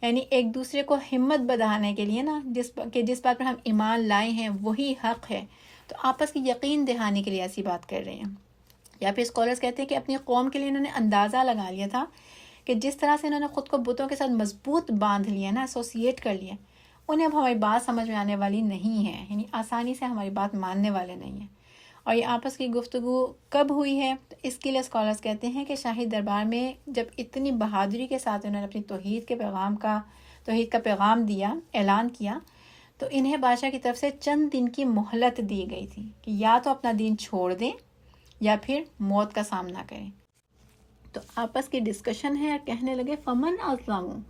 یعنی ایک دوسرے کو ہمت بڑھانے کے لیے نا، جس بات پر ہم ایمان لائے ہیں وہی حق ہے، تو آپس کی یقین دہانے کے لیے ایسی بات کر رہے ہیں۔ یا پھر اسکالرز کہتے ہیں کہ اپنی قوم کے لیے انہوں نے اندازہ لگا لیا تھا کہ جس طرح سے انہوں نے خود کو بتوں کے ساتھ مضبوط باندھ لیا نا، ایسوسیٹ کر لیا، انہیں اب ہماری بات سمجھ میں آنے والی نہیں ہے، یعنی آسانی سے ہماری بات ماننے والے نہیں ہیں۔ اور یہ آپس کی گفتگو کب ہوئی ہے؟ تو اس کے لیے اسکالرز کہتے ہیں کہ شاہی دربار میں جب اتنی بہادری کے ساتھ انہوں نے اپنی توحید کا پیغام دیا، اعلان کیا، تو انہیں بادشاہ کی طرف سے چند دن کی مہلت دی گئی تھی کہ یا تو اپنا دین چھوڑ دیں یا پھر موت کا سامنا کریں۔ تو آپس کی ڈسکشن ہے، کہنے لگے فمن اظلم،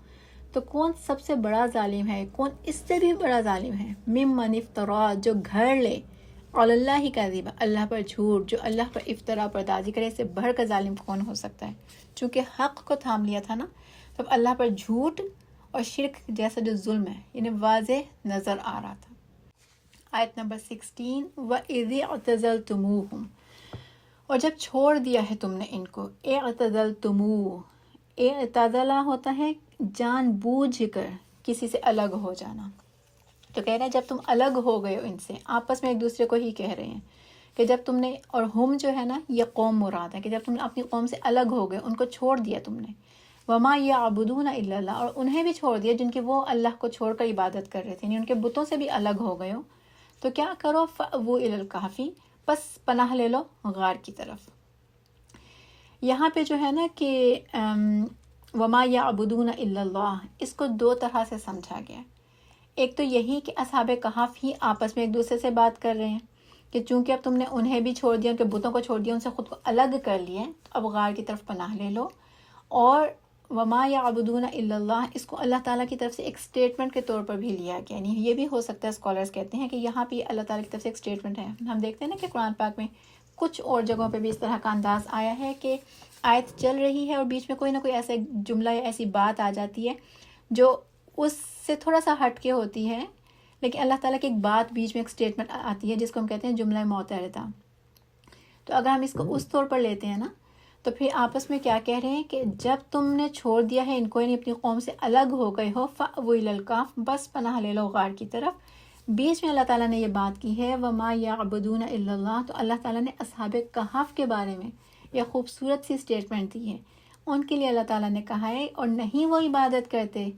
تو کون سب سے بڑا ظالم ہے، کون اس سے بھی بڑا ظالم ہے، ممن افترا، جو گھڑ لے، علی اللہ کذب، اللہ پر جھوٹ، جو اللہ پر افطرا پردازی کرے، اس سے بڑھ کر ظالم کون ہو سکتا ہے۔ چونکہ حق کو تھام لیا تھا نا، تب اللہ پر جھوٹ اور شرک جیسا جو ظلم ہے یعنی واضح نظر آ رہا تھا۔ آیت نمبر 16، وَإِذِ اعْتَزَلْتُمُوهُمْ، اور جب چھوڑ دیا ہے تم نے ان کو، اعتزلتموہ، اعتزلہ ہوتا ہے جان بوجھ کر کسی سے الگ ہو جانا، تو کہہ رہے ہیں جب تم الگ ہو گئے ہو ان سے، آپس میں ایک دوسرے کو ہی کہہ رہے ہیں کہ جب تم نے، اور ہم جو ہے نا یہ قوم مراد ہے، کہ جب تم نے اپنی قوم سے الگ ہو گئے، ان کو چھوڑ دیا تم نے، وما یعبدون الا اللہ، اور انہیں بھی چھوڑ دیا جن کے وہ اللہ کو چھوڑ کر عبادت کر رہے تھے، یعنی ان کے بتوں سے بھی الگ ہو گئے ہو، تو کیا کرو، فأووا الی الکہف، بس پناہ لے لو غار کی طرف۔ یہاں پہ جو ہے نا کہ وما یعبدون الا اللہ، اس کو دو طرح سے سمجھا گیا۔ ایک تو یہی کہ اصحاب کہف ہی آپس میں ایک دوسرے سے بات کر رہے ہیں کہ چونکہ اب تم نے انہیں بھی چھوڑ دیا، ان کے بتوں کو چھوڑ دیا، ان سے خود کو الگ کر لیے، تو اب غار کی طرف پناہ لے لو۔ اور وما یعبدون الا اللہ، اس کو اللہ تعالیٰ کی طرف سے ایک سٹیٹمنٹ کے طور پر بھی لیا گیا، یعنی یہ بھی ہو سکتا ہے، اسکالرز کہتے ہیں کہ یہاں پہ اللہ تعالیٰ کی طرف سے ایک سٹیٹمنٹ ہے۔ ہم دیکھتے ہیں نا کہ قرآن پاک میں کچھ اور جگہوں پہ بھی اس طرح کا انداز آیا ہے کہ آیت چل رہی ہے اور بیچ میں کوئی نہ کوئی ایسا جملہ یا ایسی بات آ جاتی ہے جو اس سے تھوڑا سا ہٹ کے ہوتی ہے، لیکن اللہ تعالیٰ کی ایک بات بیچ میں ایک سٹیٹمنٹ آتی ہے جس کو ہم کہتے ہیں جملہ معترضہ۔ تو اگر ہم اس کو اس طور پر لیتے ہیں نا، تو پھر آپس میں کیا کہہ رہے ہیں کہ جب تم نے چھوڑ دیا ہے ان کو، یعنی اپنی قوم سے الگ ہو گئے ہو، فأووا الی الکہف، بس پناہ لے لو غار کی طرف۔ بیچ میں اللہ تعالیٰ نے یہ بات کی ہے وما یعبدون الا اللہ، تو اللہ تعالیٰ نے اصحاب کہف کے بارے میں یہ خوبصورت سی سٹیٹمنٹ دی ہے۔ ان کے لیے اللہ تعالیٰ نے کہا ہے اور نہیں وہ عبادت کرتے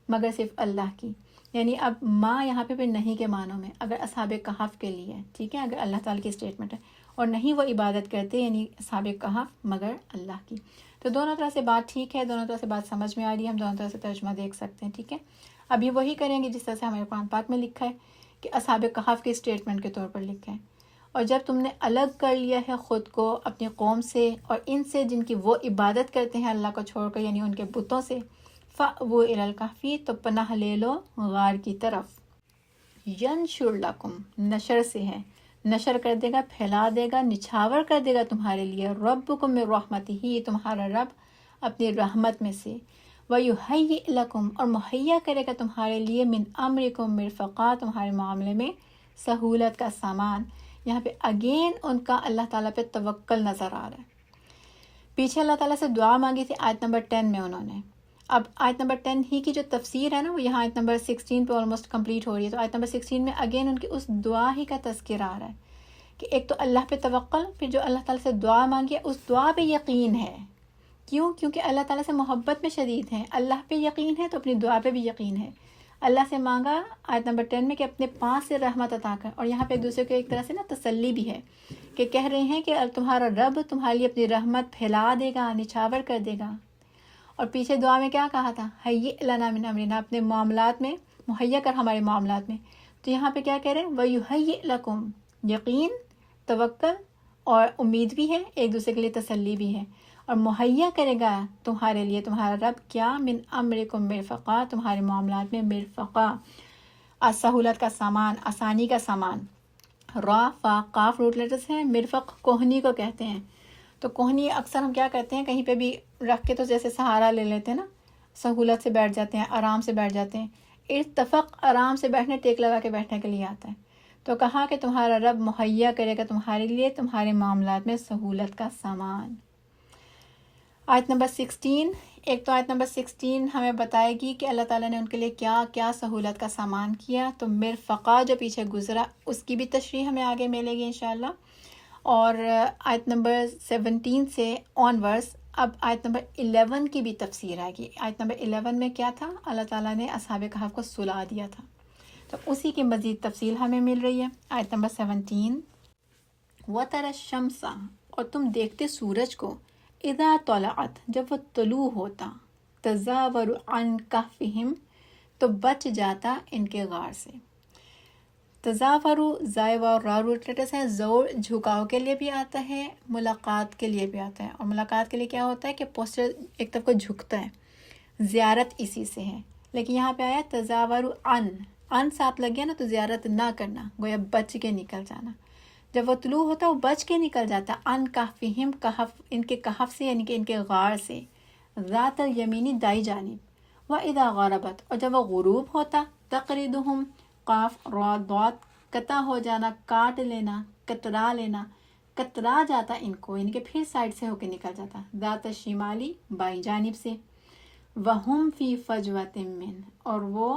مگر صرف اللہ کی، یعنی اب ما یہاں پہ نہیں کے معنوں میں، اگر اصحاب کہف کے لیے، ٹھیک ہے، اگر اللہ تعالیٰ کی اسٹیٹمنٹ ہے، اور نہیں وہ عبادت کرتے یعنی اصحاب کہف مگر اللہ کی، تو دونوں طرح سے بات ٹھیک ہے، دونوں طرح سے بات سمجھ میں آ رہی ہے، ہم دونوں طرح سے ترجمہ دیکھ سکتے ہیں، ٹھیک ہے۔ اب یہ وہی کریں گے جس طرح سے ہمارے قرآن پاک میں لکھا ہے کہ اصحاب کہف کے اسٹیٹمنٹ کے طور پر لکھا ہے، اور جب تم نے الگ کر لیا ہے خود کو اپنی قوم سے اور ان سے جن کی وہ عبادت کرتے ہیں اللہ کو چھوڑ کر، یعنی ان کے بتوں سے، فَأْوُوا إِلَى الْكَهْفِ، تو پناہ لے لو غار کی طرف، يَنشُرْ لَكُمْ، نشر سے ہے، نشر کر دے گا، پھیلا دے گا، نچھاور کر دے گا تمہارے لیے، رَبُّكُم مِّن رَحْمَتِهِ، تمہارا رب اپنی رحمت میں سے، وَيُهَيِّئْ لَكُمْ، اور مہیا کرے گا تمہارے لیے، مِّن أَمْرِكُم مِّرْفَقًا، تمہارے معاملے میں سہولت کا سامان۔ یہاں پہ اگین ان کا اللہ تعالیٰ پہ توکل نظر آ رہا ہے۔ پیچھے اللہ تعالیٰ سے دعا مانگی تھی آیت نمبر 10 میں انہوں نے، اب آیت نمبر 10 ہی کی جو تفسیر ہے نا وہ یہاں آیت نمبر 16 پہ آلموسٹ کمپلیٹ ہو رہی ہے، تو آیت نمبر 16 میں اگین ان کی اس دعا ہی کا تذکرہ آ رہا ہے کہ ایک تو اللہ پہ توکل، پھر جو اللہ تعالیٰ سے دعا مانگی ہے اس دعا پہ یقین ہے۔ کیوں؟ کیونکہ اللہ تعالیٰ سے محبت میں شدید ہیں، اللہ پہ یقین ہے تو اپنی دعا پہ بھی یقین ہے۔ اللہ سے مانگا آیت نمبر 10 میں کہ اپنے پاس سے رحمت عطا کر، اور یہاں پہ ایک دوسرے کو ایک طرح سے نا تسلی بھی ہے کہ کہہ رہے ہیں کہ تمہارا رب تمہارے لیے اپنی رحمت پھیلا دے گا، نچھاور کر دے گا۔ اور پیچھے دعا میں کیا کہا تھا؟ ہیئ لنا من امرنا، اپنے معاملات میں مہیا کر ہمارے معاملات میں، تو یہاں پہ کیا کہہ رہے ہیں؟ وَيُهَيِّئْ لَكُمْ، یقین، توکل اور امید بھی ہے، ایک دوسرے کے لیے تسلی بھی ہے، اور مہیا کرے گا تمہارے لیے تمہارا رب کیا؟ من امرکم مرفقا، تمہارے معاملات میں مرفقا، سہولت کا سامان، آسانی کا سامان۔ را فا قاف روٹ لیٹرز ہیں، مرفق کوہنی کو کہتے ہیں، تو کوہنی اکثر ہم کیا کرتے ہیں کہیں پہ بھی رکھ کے تو جیسے سہارا لے لیتے ہیں نا، سہولت سے بیٹھ جاتے ہیں، آرام سے بیٹھ جاتے ہیں، ارتفق آرام سے بیٹھنے، ٹیک لگا کے بیٹھنے کے لیے آتا ہے، تو کہا کہ تمہارا رب مہیا کرے گا تمہارے لیے تمہارے معاملات میں سہولت کا سامان۔ آیت نمبر 16، ایک تو آیت نمبر 16 ہمیں بتائے گی کہ اللہ تعالیٰ نے ان کے لیے کیا کیا سہولت کا سامان کیا، تو مرفقہ جو پیچھے گزرا اس کی بھی تشریح ہمیں آگے ملے گی انشاءاللہ۔ اور آیت نمبر 17 سے آن ورس اب آیت نمبر 11 کی بھی تفسیر آئے گی۔ آیت نمبر 11 میں کیا تھا؟ اللہ تعالیٰ نے اصحاب کہف کو سلا دیا تھا، تو اسی کی مزید تفصیل ہمیں مل رہی ہے۔ آیت نمبر 17، وَتَرَى الشَّمْسَ، اور تم دیکھتے سورج کو، اذا طلعت، جب وہ طلوع ہوتا، تزاور عن کہفہم، تو بچ جاتا ان کے غار سے۔ تزاور زائے و را روٹ لیٹرز ہے، زور جھکاؤ کے لیے بھی آتا ہے، ملاقات کے لیے بھی آتا ہے، اور ملاقات کے لیے کیا ہوتا ہے کہ پوسچر ایک طرف کو جھکتا ہے، زیارت اسی سے ہے، لیکن یہاں پہ آیا تزاور ان ساتھ لگ گیا نا تو زیارت نہ کرنا، گویا بچ کے نکل جانا۔ جب وہ طلوع ہوتا وہ بچ کے نکل جاتا، ان کہفہم، کہف ان کے کہف سے یعنی کہ ان کے غار سے، ذات الیمینی دائیں جانب، واذا غربت، اور جب وہ غروب ہوتا، تقریدہم، قاف را ضاد، قطع ہو جانا، کاٹ لینا، کترا لینا، کترا جاتا ان کو، یعنی کہ پھر سائڈ سے ہو کے نکل جاتا، ذات الشمالی، بائیں جانب سے، وہم فی فجوۃ من، اور وہ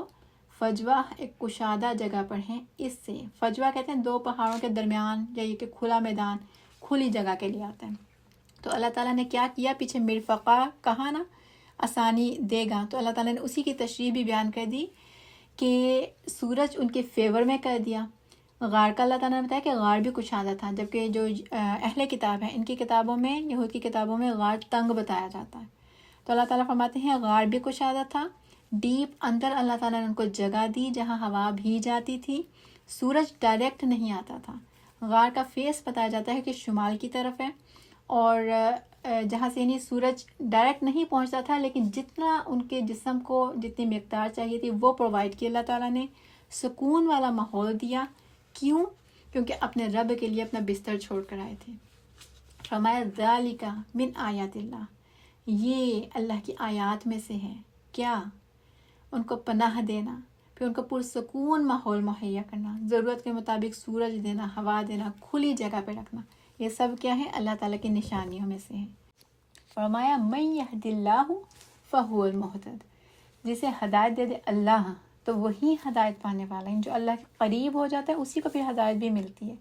فجوہ ایک کشادہ جگہ پر ہیں اس سے، فجوہ کہتے ہیں دو پہاڑوں کے درمیان، یا یہ کہ کھلا میدان، کھلی جگہ کے لیے آتا ہے۔ تو اللہ تعالیٰ نے کیا کیا؟ پیچھے مرفقہ کہا نا، آسانی دے گا، تو اللہ تعالیٰ نے اسی کی تشریح بھی بیان کر دی کہ سورج ان کے فیور میں کر دیا۔ غار کا اللہ تعالیٰ نے بتایا کہ غار بھی کشادہ تھا، جبکہ جو اہل کتاب ہیں ان کی کتابوں میں، یہود کی کتابوں میں غار تنگ بتایا جاتا ہے، تو اللہ تعالیٰ فرماتے ہیں غار بھی کشادہ تھا، ڈیپ اندر اللہ تعالیٰ نے ان کو جگہ دی جہاں ہوا بھی جاتی تھی، سورج ڈائریکٹ نہیں آتا تھا۔ غار کا فیس بتایا جاتا ہے کہ شمال کی طرف ہے، اور جہاں سے یعنی سورج ڈائریکٹ نہیں پہنچتا تھا، لیکن جتنا ان کے جسم کو جتنی مقدار چاہیے تھی وہ پرووائڈ کی اللہ تعالیٰ نے، سکون والا ماحول دیا۔ کیوں؟ کیونکہ اپنے رب کے لیے اپنا بستر چھوڑ کر آئے تھے۔ فرمایا ذالک من آیات اللہ، یہ اللہ کی آیات میں سے ہے، کیا؟ ان کو پناہ دینا، پھر ان کو پرسکون ماحول مہیا کرنا، ضرورت کے مطابق سورج دینا، ہوا دینا، کھلی جگہ پہ رکھنا، یہ سب کیا ہے؟ اللہ تعالیٰ کی نشانیوں میں سے ہے۔ فرمایا من یہد اللہ فہو المہتد، جسے ہدایت دے دے اللہ تو وہی ہدایت پانے والا ہے، جو اللہ کے قریب ہو جاتا ہے اسی کو پھر ہدایت بھی ملتی ہے۔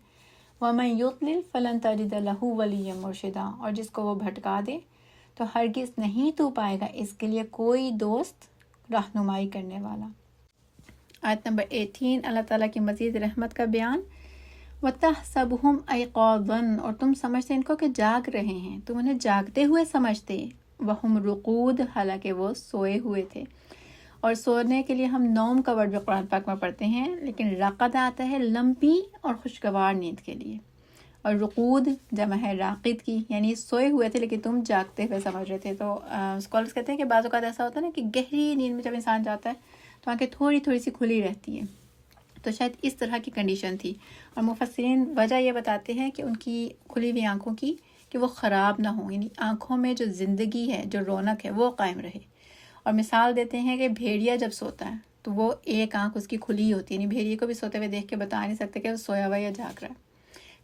ومن یضلل فلن تجد لہ ولیا مرشدا، اور جس کو وہ بھٹکا دے تو ہرگز نہیں تو پائے گا اس کے لیے کوئی دوست رہنمائی کرنے والا۔ آیت نمبر 18 اللہ تعالیٰ کی مزید رحمت کا بیان، وَتَحْسَبُهُمْ أَيْقَاظًا، اور تم سمجھتے ان کو کہ جاگ رہے ہیں، تم انہیں جاگتے ہوئے سمجھتے، وَهُمْ رُقُودٌ، حالانکہ وہ سوئے ہوئے تھے۔ اور سونے کے لیے ہم نوم کا ورڈ بھی قرآن پاک میں پڑھتے ہیں، لیکن رقد آتا ہے لمبی اور خوشگوار نیند کے لیے، اور رقود جمع ہے راقد کی، یعنی سوئے ہوئے تھے لیکن تم جاگتے ہوئے سمجھ رہے تھے۔ تو اسکالرس کہتے ہیں کہ بعض اوقات ایسا ہوتا ہے نا کہ گہری نیند میں جب انسان جاتا ہے تو آنکھیں تھوڑی تھوڑی سی کھلی رہتی ہیں، تو شاید اس طرح کی کنڈیشن تھی۔ اور مفسرین وجہ یہ بتاتے ہیں کہ ان کی کھلی ہوئی آنکھوں کی کہ وہ خراب نہ ہوں، یعنی آنکھوں میں جو زندگی ہے، جو رونق ہے، وہ قائم رہے۔ اور مثال دیتے ہیں کہ بھیڑیا جب سوتا ہے تو وہ ایک آنکھ اس کی کھلی ہوتی ہے، یعنی بھیڑیے کو بھی سوتے ہوئے دیکھ کے بتا نہیں سکتے کہ وہ سویا ہوا یا جاگ رہا ہے۔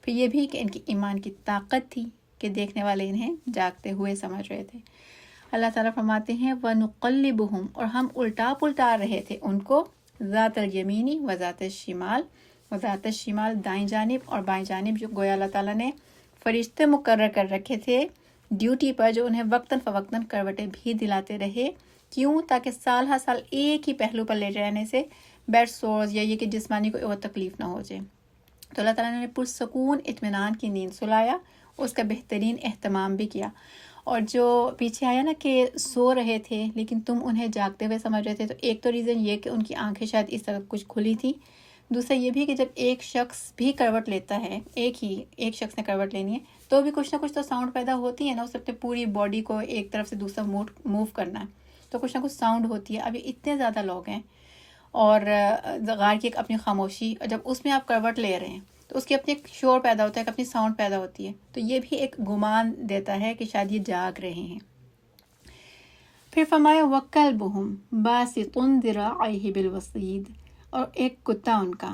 پھر یہ بھی کہ ان کی ایمان کی طاقت تھی کہ دیکھنے والے انہیں جاگتے ہوئے سمجھ رہے تھے۔ اللہ تعالیٰ فرماتے ہیں وَنُقَلِّبُهُمْ، اور ہم الٹا پلٹا رہے تھے ان کو، ذات الیمینی و ذات الشمال، و ذات الشمال دائیں جانب اور بائیں جانب، جو گویا اللہ تعالیٰ نے فرشتے مقرر کر رکھے تھے ڈیوٹی پر، جو انہیں وقتاً فوقتاً کروٹیں بھی دلاتے رہے۔ کیوں؟ تاکہ سال ہر سال ایک ہی پہلو پر لیٹے رہنے سے بیڈ سورز یا یہ کہ جسمانی کوئی اور تکلیف نہ ہو جائے۔ تو اللہ تعالیٰ نے پرسکون اطمینان کی نیند سلایا، اس کا بہترین اہتمام بھی کیا۔ اور جو پیچھے آیا نا کہ سو رہے تھے لیکن تم انہیں جاگتے ہوئے سمجھ رہے تھے، تو ایک تو ریزن یہ کہ ان کی آنکھیں شاید اس طرح کچھ کھلی تھی، دوسرا یہ بھی کہ جب ایک شخص بھی کروٹ لیتا ہے، ایک شخص نے کروٹ لینی ہے تو بھی کچھ نہ کچھ تو ساؤنڈ پیدا ہوتی ہے نا، اس اپنے پوری باڈی کو ایک طرف سے دوسرا موو کرنا ہے تو کچھ نہ کچھ ساؤنڈ ہوتی ہے۔ ابھی اتنے زیادہ لوگ ہیں اور غار کی ایک اپنی خاموشی، اور جب اس میں آپ کروٹ لے رہے ہیں تو اس کی اپنی ایک شور پیدا ہوتا ہے، ایک اپنی ساؤنڈ پیدا ہوتی ہے، تو یہ بھی ایک گمان دیتا ہے کہ شاید یہ جاگ رہے ہیں۔ پھر فرمایا وَكَلْبُهُمْ بَاسِطٌ ذِرَاعَيْهِ بِالْوَصِيدِ، اور ایک کتا ان کا،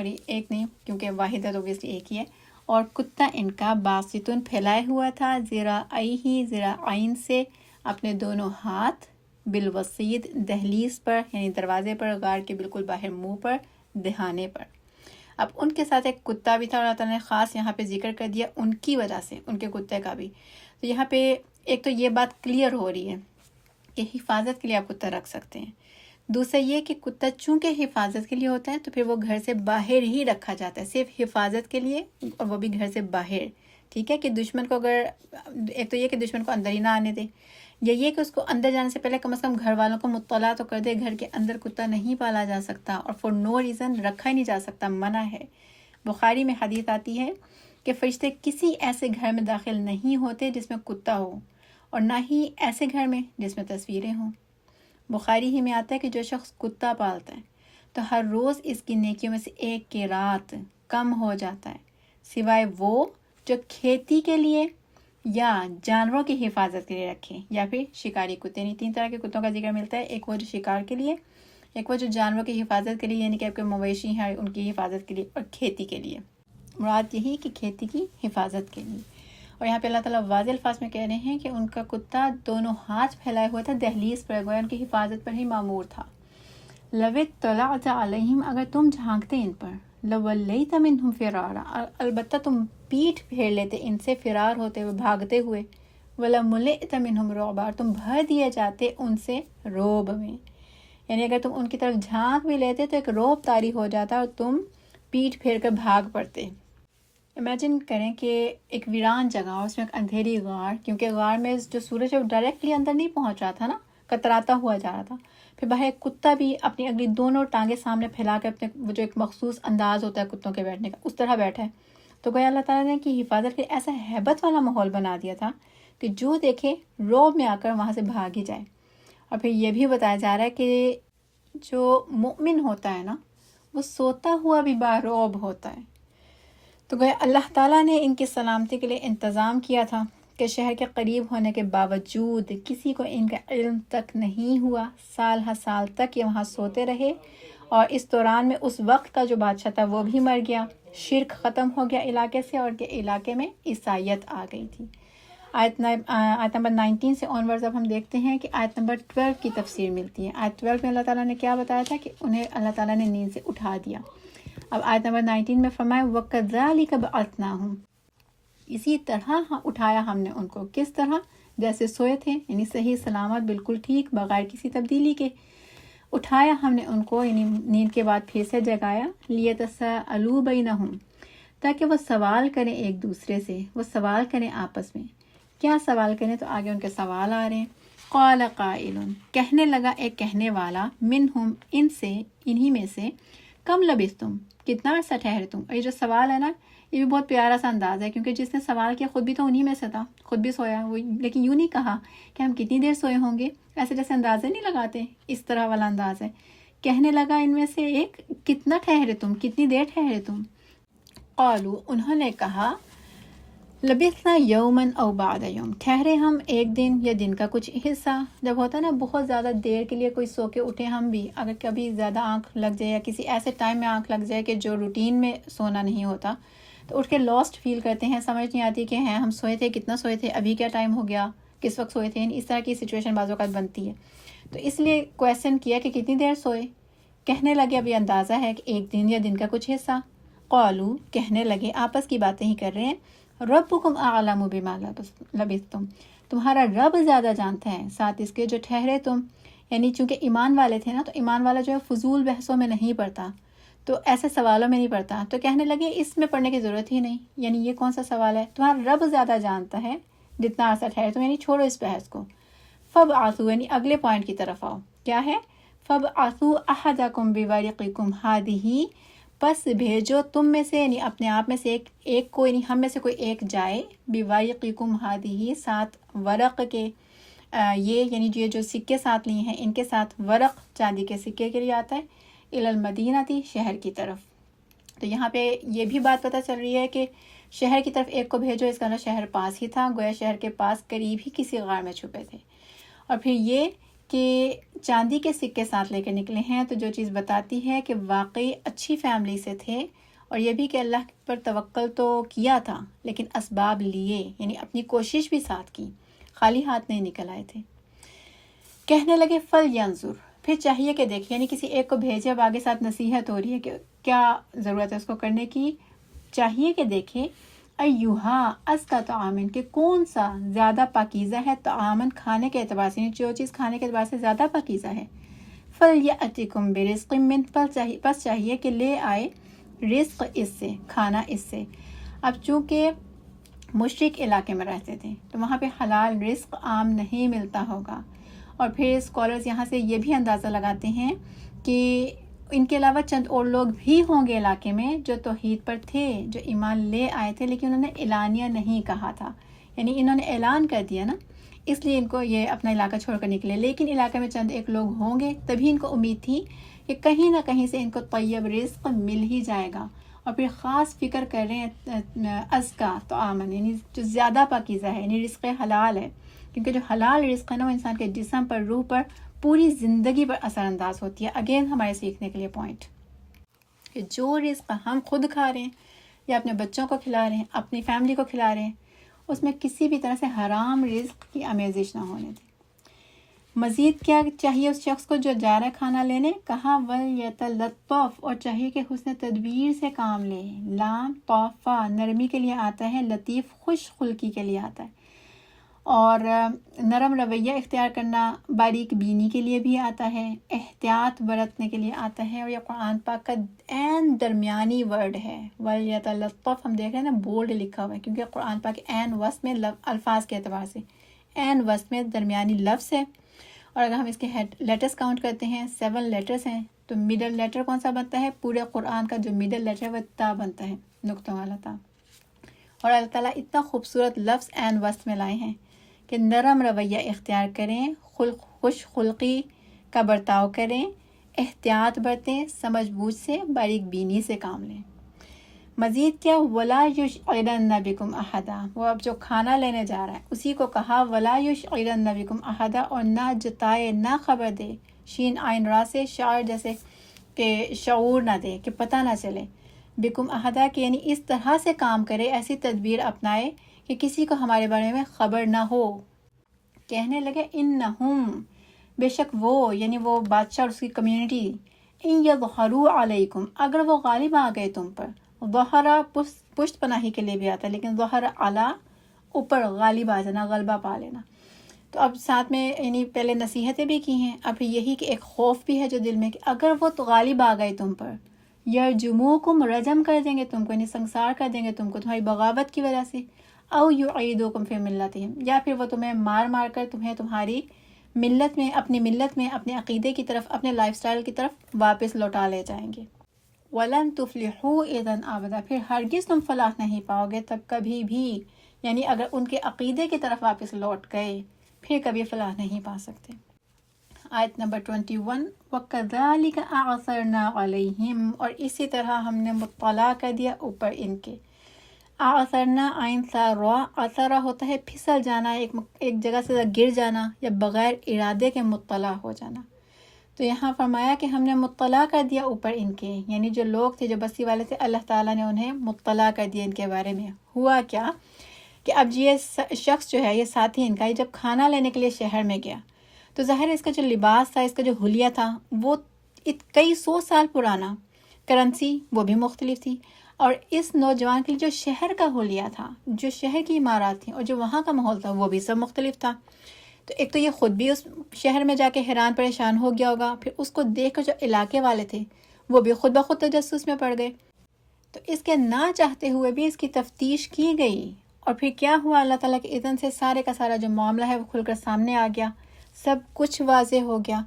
ایک نہیں کیونکہ واحد ہے تو obviously ایک ہی ہے، اور کتا ان کا باسطن پھیلائے ہوا تھا، ذراعیہ ذراعین سے اپنے دونوں ہاتھ، بالوسید دہلیز پر یعنی دروازے پر، غار کے بالکل باہر منہ پر، دہانے پر۔ اب ان کے ساتھ ایک کتا بھی تھا، اور اللہ تعالیٰ نے خاص یہاں پہ ذکر کر دیا ان کی وجہ سے، ان کے کتے کا بھی۔ تو یہاں پہ ایک تو یہ بات کلیئر ہو رہی ہے کہ حفاظت کے لیے آپ کتا رکھ سکتے ہیں، دوسرا یہ کہ کتا چونکہ حفاظت کے لیے ہوتا ہے تو پھر وہ گھر سے باہر ہی رکھا جاتا ہے، صرف حفاظت کے لیے، اور وہ بھی گھر سے باہر، ٹھیک ہے، کہ دشمن کو اگر، ایک تو یہ کہ دشمن کو اندر ہی نہ آنے دے، یا یہ کہ اس کو اندر جانے سے پہلے کم از کم گھر والوں کو مطلع تو کر دے، گھر کے اندر کتا نہیں پالا جا سکتا، اور فور نو ریزن رکھا ہی نہیں جا سکتا، منع ہے۔ بخاری میں حدیث آتی ہے کہ فرشتے کسی ایسے گھر میں داخل نہیں ہوتے جس میں کتا ہو، اور نہ ہی ایسے گھر میں جس میں تصویریں ہوں۔ بخاری ہی میں آتا ہے کہ جو شخص کتا پالتا ہے تو ہر روز اس کی نیکیوں میں سے ایک قیرات کم ہو جاتا ہے، سوائے وہ جو کھیتی کے لیے یا جانوروں کی حفاظت کے لیے رکھے، یا پھر شکاری کتے، یعنی تین طرح کے کتوں کا ذکر ملتا ہے، ایک وہ جو شکار کے لیے، ایک وہ جو جانوروں کی حفاظت کے لیے یعنی کہ آپ کے مویشی ہیں ان کی حفاظت کے لیے، اور کھیتی کے لیے، مراد یہی کہ کھیتی کی حفاظت کے لیے۔ اور یہاں پہ اللہ تعالیٰ واضح الفاظ میں کہہ رہے ہیں کہ ان کا کتا دونوں ہاتھ پھیلائے ہوا تھا دہلیز پر، گویا ان کی حفاظت پر ہی معمور تھا۔ لَوِ اطَّلَعْتَ عَلَيْهِمْ، اگر تم جھانکتے ان پر، لَوَلَّيْتَ مِنْهُمْ فِرَارًا، البتہ تم پیٹھ پھیر لیتے ان سے، فرار ہوتے ہوئے، بھاگتے ہوئے، وَلَمُلِئْتَ مِنْهُمْ رُعْبًا، تم بھر دیے جاتے ان سے روب میں، یعنی اگر تم ان کی طرف جھانک بھی لیتے تو ایک روب طاری ہو جاتا اور تم پیٹھ پھیر کر بھاگ پڑتے۔ امیجن کریں کہ ایک ویران جگہ، اس میں ایک اندھیری غار، کیونکہ غار میں جو سورج ہے وہ ڈائریکٹلی اندر نہیں پہنچ رہا تھا نا، کتراتا ہوا جا رہا تھا، پھر باہر ایک کتا بھی اپنی اگلی دونوں ٹانگیں سامنے پھیلا کے اپنے وہ جو ایک مخصوص انداز ہوتا ہے کتوں کے بیٹھنے کا، اس طرح بیٹھا ہے، تو گویا اللہ تعالیٰ نے کی حفاظت کے ایسا ہیبت والا ماحول بنا دیا تھا کہ جو دیکھے روب میں آ کر وہاں سے بھاگ ہی جائے۔ اور پھر یہ بھی بتایا جا رہا ہے کہ جو مؤمن ہوتا ہے نا وہ سوتا ہوا بھی باروب ہوتا ہے، تو گویا اللہ تعالیٰ نے ان کی سلامتی کے لیے انتظام کیا تھا کہ شہر کے قریب ہونے کے باوجود کسی کو ان کا علم تک نہیں ہوا، سال ہر سال تک یہ وہاں سوتے رہے، اور اس دوران میں اس وقت کا جو بادشاہ تھا وہ بھی مر گیا، شرک ختم ہو گیا علاقے سے، اور کے علاقے میں عیسائیت آ گئی تھی۔ آیت نمبر 19 سے آنورز اب ہم دیکھتے ہیں کہ آیت نمبر 12 کی تفسیر ملتی ہے۔ آیت 12 میں اللہ تعالیٰ نے کیا بتایا تھا کہ انہیں اللہ تعالیٰ نے نیند سے اٹھا دیا۔ اب آیت نمبر 19 میں فرمایا وَكَذَلِكَ بَعَثْنَاهُمْ، اسی طرح اٹھایا ہم نے ان کو، کس طرح؟ جیسے سوئے تھے، یعنی صحیح سلامت، بالکل ٹھیک، بغیر کسی تبدیلی کے۔
اٹھایا ہم نے ان کو یعنی نیند کے بعد پھر سے جگایا، لیتساءلوا بینہم تاکہ وہ سوال کریں ایک دوسرے سے، وہ سوال کریں آپس میں۔ کیا سوال کریں؟ تو آگے ان کے سوال آ رہے ہیں۔ قال قائل، کہنے لگا ایک کہنے والا، منہم ان سے، انہی میں سے، کم لبثتم، کتنا عرصہ ٹھہرے تم۔ اور یہ جو سوال ہے نا، یہ بھی بہت پیارا سا انداز ہے، کیونکہ جس نے سوال کیا خود بھی تو انہی میں سے تھا، خود بھی سویا وہ، لیکن یوں نہیں کہا کہ ہم کتنی دیر سوئے ہوں گے، ایسے جیسے اندازے نہیں لگاتے، اس طرح والا انداز ہے۔ کہنے لگا ان میں سے ایک، کتنا ٹھہرے تم، کتنی دیر ٹھہرے تم۔ قالوا، انہوں نے کہا، لبثنا یوما او بعد یوم، ٹھہرے ہم ایک دن یا دن کا کچھ حصہ۔ جب ہوتا ہے نا بہت زیادہ دیر کے لیے کوئی سو کے اٹھے، ہم بھی اگر کبھی زیادہ آنکھ لگ جائے یا کسی ایسے ٹائم میں آنکھ لگ جائے کہ جو روٹین میں سونا نہیں ہوتا، تو اٹھ کے لاسٹ فیل کرتے ہیں، سمجھ نہیں آتی کہ ہیں ہم سوئے تھے، کتنا سوئے تھے، ابھی کیا ٹائم ہو گیا، کس وقت سوئے تھے، اس طرح کی سچویشن بعض اوقات بنتی ہے۔ تو اس لیے کویسچن کیا کہ کتنی دیر سوئے۔ کہنے لگے، اب یہ اندازہ ہے کہ ایک دن یا دن کا کچھ حصہ۔ قالوا، کہنے لگے، آپس کی باتیں ہی کر رہے ہیں، ربکم اعلم بما لبثتم، تمہارا رب زیادہ جانتا ہے ساتھ اس کے جو ٹھہرے تم۔ یعنی چونکہ ایمان والے تھے نا، تو ایمان والا جو ہے فضول بحثوں میں نہیں پڑتا، تو ایسے سوالوں میں نہیں پڑتا، تو کہنے لگے اس میں پڑھنے کی ضرورت ہی نہیں، یعنی یہ کون سا سوال ہے، تمہارا رب زیادہ جانتا ہے جتنا عرصہ ٹھہرے تم، یعنی چھوڑو اس بحث کو۔ فبعثوا، یعنی اگلے پوائنٹ کی طرف آؤ، کیا ہے؟ فبعثوا احدکم بورقکم ہذہ، پس بھیجو تم میں سے، یعنی اپنے آپ میں سے ایک کو، یعنی ہم میں سے کوئی ایک جائے، بورقکم ہذہ، ساتھ ورق کے، یہ یعنی جو سکے ساتھ لیے ہیں ان کے ساتھ، ورق چاندی کے سکے کے لیے آتا ہے، الی المدینہ، شہر کی طرف۔ تو یہاں پہ یہ بھی بات پتہ چل رہی ہے کہ شہر کی طرف ایک کو بھیجو، اس کا مطلب شہر پاس ہی تھا، گویا شہر کے پاس قریب ہی کسی غار میں چھپے تھے۔ اور پھر یہ کہ چاندی کے سکے ساتھ لے کے نکلے ہیں، تو جو چیز بتاتی ہے کہ واقعی اچھی فیملی سے تھے، اور یہ بھی کہ اللہ پر توکل تو کیا تھا لیکن اسباب لیے، یعنی اپنی کوشش بھی ساتھ کی، خالی ہاتھ نہیں نکل آئے تھے۔ کہنے لگے فلینظر، پھر چاہیے کہ دیکھیں، یعنی کسی ایک کو بھیجے، اب آگے ساتھ نصیحت ہو رہی ہے کہ کیا ضرورت ہے اس کو کرنے کی، چاہیے کہ دیکھے، ایہا ازکا طعامن، کہ کون سا زیادہ پاکیزہ ہے، طعامن کھانے کے اعتبار سے، یعنی جو چیز کھانے کے اعتبار سے زیادہ پاکیزہ ہے، فلیأتکم برزق من، پس چاہیے کہ لے آئے رزق اس سے، کھانا اس سے۔ اب چونکہ مشرک علاقے میں رہتے تھے تو وہاں پہ حلال رزق عام نہیں ملتا ہوگا، اور پھر اسکالرز یہاں سے یہ بھی اندازہ لگاتے ہیں کہ ان کے علاوہ چند اور لوگ بھی ہوں گے علاقے میں جو توحید پر تھے، جو ایمان لے آئے تھے، لیکن انہوں نے اعلانیہ نہیں کہا تھا، یعنی انہوں نے اعلان کر دیا نا، اس لیے ان کو یہ اپنا علاقہ چھوڑ کر نکلے، لیکن علاقے میں چند ایک لوگ ہوں گے، تبھی ان کو امید تھی کہ کہیں نہ کہیں سے ان کو طیب رزق مل ہی جائے گا۔ اور پھر خاص فکر کر رہے ہیں ازکا طعامن، یعنی جو زیادہ پاکیزہ ہے، یعنی رزق حلال ہے، کیونکہ جو حلال رزق ہے نا وہ انسان کے جسم پر، روح پر، پوری زندگی پر اثر انداز ہوتی ہے۔ اگین ہمارے سیکھنے کے لیے پوائنٹ کہ جو رزق ہم خود کھا رہے ہیں یا اپنے بچوں کو کھلا رہے ہیں، اپنی فیملی کو کھلا رہے ہیں، اس میں کسی بھی طرح سے حرام رزق کی آمیزش نہ ہونے دیں۔ مزید کیا چاہیے اس شخص کو جو جا رہا ہے کھانا لینے؟ کہا وَلْيَتَلَطَّفْ، اور چاہیے کہ حسن تدبیر سے کام لے۔ لام طافہ نرمی کے لیے آتا ہے، لطیف خوش خلقی کے لیے آتا ہے، اور نرم رویہ اختیار کرنا باریک بینی کے لیے بھی آتا ہے، احتیاط برتنے کے لیے آتا ہے، اور یہ قرآن پاک کا عین درمیانی ورڈ ہے۔ وَلْيَتَلَطَّفْ ہم دیکھ رہے ہیں نا، بولڈ لکھا ہوا ہے، کیونکہ قرآن پاک عین وسط میں الفاظ کے اعتبار سے عین وسط میں درمیانی لفظ ہے۔ اور اگر ہم اس کے لیٹرز کاؤنٹ کرتے ہیں، 7 لیٹرز ہیں، تو میڈل لیٹر کون سا بنتا ہے؟ پورے قرآن کا جو میڈل لیٹر ہے وہ تا بنتا ہے، نقطوں والا تا۔ اور اللہ تعالیٰ اتنا خوبصورت لفظ عین وسط میں لائے ہیں کہ نرم رویہ اختیار کریں، خوش خلقی کا برتاؤ کریں، احتیاط برتیں، سمجھ بوجھ سے، باریک بینی سے کام لیں۔ مزید کیا؟ وَلَا يُشْعِرَنَّ بِكُمْ أَحَدًا، وہ اب جو کھانا لینے جا رہا ہے اسی کو کہا وَلَا يُشْعِرَنَّ بِكُمْ أَحَدًا، اور نہ جتائے، نہ خبر دے، شین عین را سے، شعر جیسے کہ شعور نہ دے، کہ پتہ نہ چلے، بکم احدا، کہ یعنی اس طرح سے کام کرے، ایسی تدبیر اپنائے کہ کسی کو ہمارے بارے میں خبر نہ ہو۔ کہنے لگے انہم، بے شک وہ، یعنی وہ بادشاہ اور اس کی کمیونٹی، ان یظہروا علیکم، اگر وہ غالب آ گئے تم پر، ظہرا پشت پناہی کے لیے بھی آتا ہے، لیکن ظہر علی اوپر، غالب آ جانا، غلبہ پا لینا، تو اب ساتھ میں یعنی پہلے نصیحتیں بھی کی ہیں، اب یہی کہ ایک خوف بھی ہے جو دل میں کہ اگر وہ تو غالب آ گئے تم پر، یرجموکم رجم کر دیں گے تم کو، یعنی سنسار کر دیں گے تم کو تمہاری بغاوت کی وجہ سے، او یعیدوکم فی ملتہم، یا پھر وہ تمہیں مار مار کر تمہیں تمہاری ملت میں، اپنے عقیدے کی طرف، اپنے لائف سٹائل کی طرف واپس لوٹا لے جائیں گے۔ وَلَن تُفْلِحُوا إِذًا أَبَدًا، پھر ہرگز تم فلاح نہیں پاؤ گے تب کبھی بھی، یعنی اگر ان کے عقیدے کی طرف واپس لوٹ گئے پھر کبھی فلاح نہیں پا سکتے۔ آیت نمبر 21، وَكَذَلِكَ أَعْثَرْنَا عَلَيْهِمْ، اور اسی طرح ہم نے مطلع کر دیا اوپر ان کے۔ اعثرنا عین ثاروا، اثرا ہوتا ہے پھسل جانا، ایک جگہ سے گر جانا یا بغیر ارادے کے مطلع ہو جانا۔ تو یہاں فرمایا کہ ہم نے مطلع کر دیا اوپر ان کے، یعنی جو لوگ تھے، جو بستی والے تھے، اللہ تعالیٰ نے انہیں مطلع کر دیا ان کے بارے میں۔ ہوا کیا کہ اب یہ شخص جو ہے، یہ ساتھی ان کا، یہ جب کھانا لینے کے لیے شہر میں گیا تو ظاہر ہے اس کا جو لباس تھا، اس کا جو حلیہ تھا، وہ کئی 100 سال پرانا، کرنسی وہ بھی مختلف تھی، اور اس نوجوان کے لیے جو شہر کا حلیہ تھا، جو شہر کی عمارات تھیں اور جو وہاں کا ماحول تھا، وہ بھی سب مختلف تھا۔ تو ایک تو یہ خود بھی اس شہر میں جا کے حیران پریشان ہو گیا ہوگا، پھر اس کو دیکھ کر جو علاقے والے تھے وہ بھی خود بخود تجسس میں پڑ گئے۔ تو اس کے نہ چاہتے ہوئے بھی اس کی تفتیش کی گئی، اور پھر کیا ہوا، اللہ تعالیٰ کے اذن سے سارے کا سارا جو معاملہ ہے وہ کھل کر سامنے آ گیا، سب کچھ واضح ہو گیا۔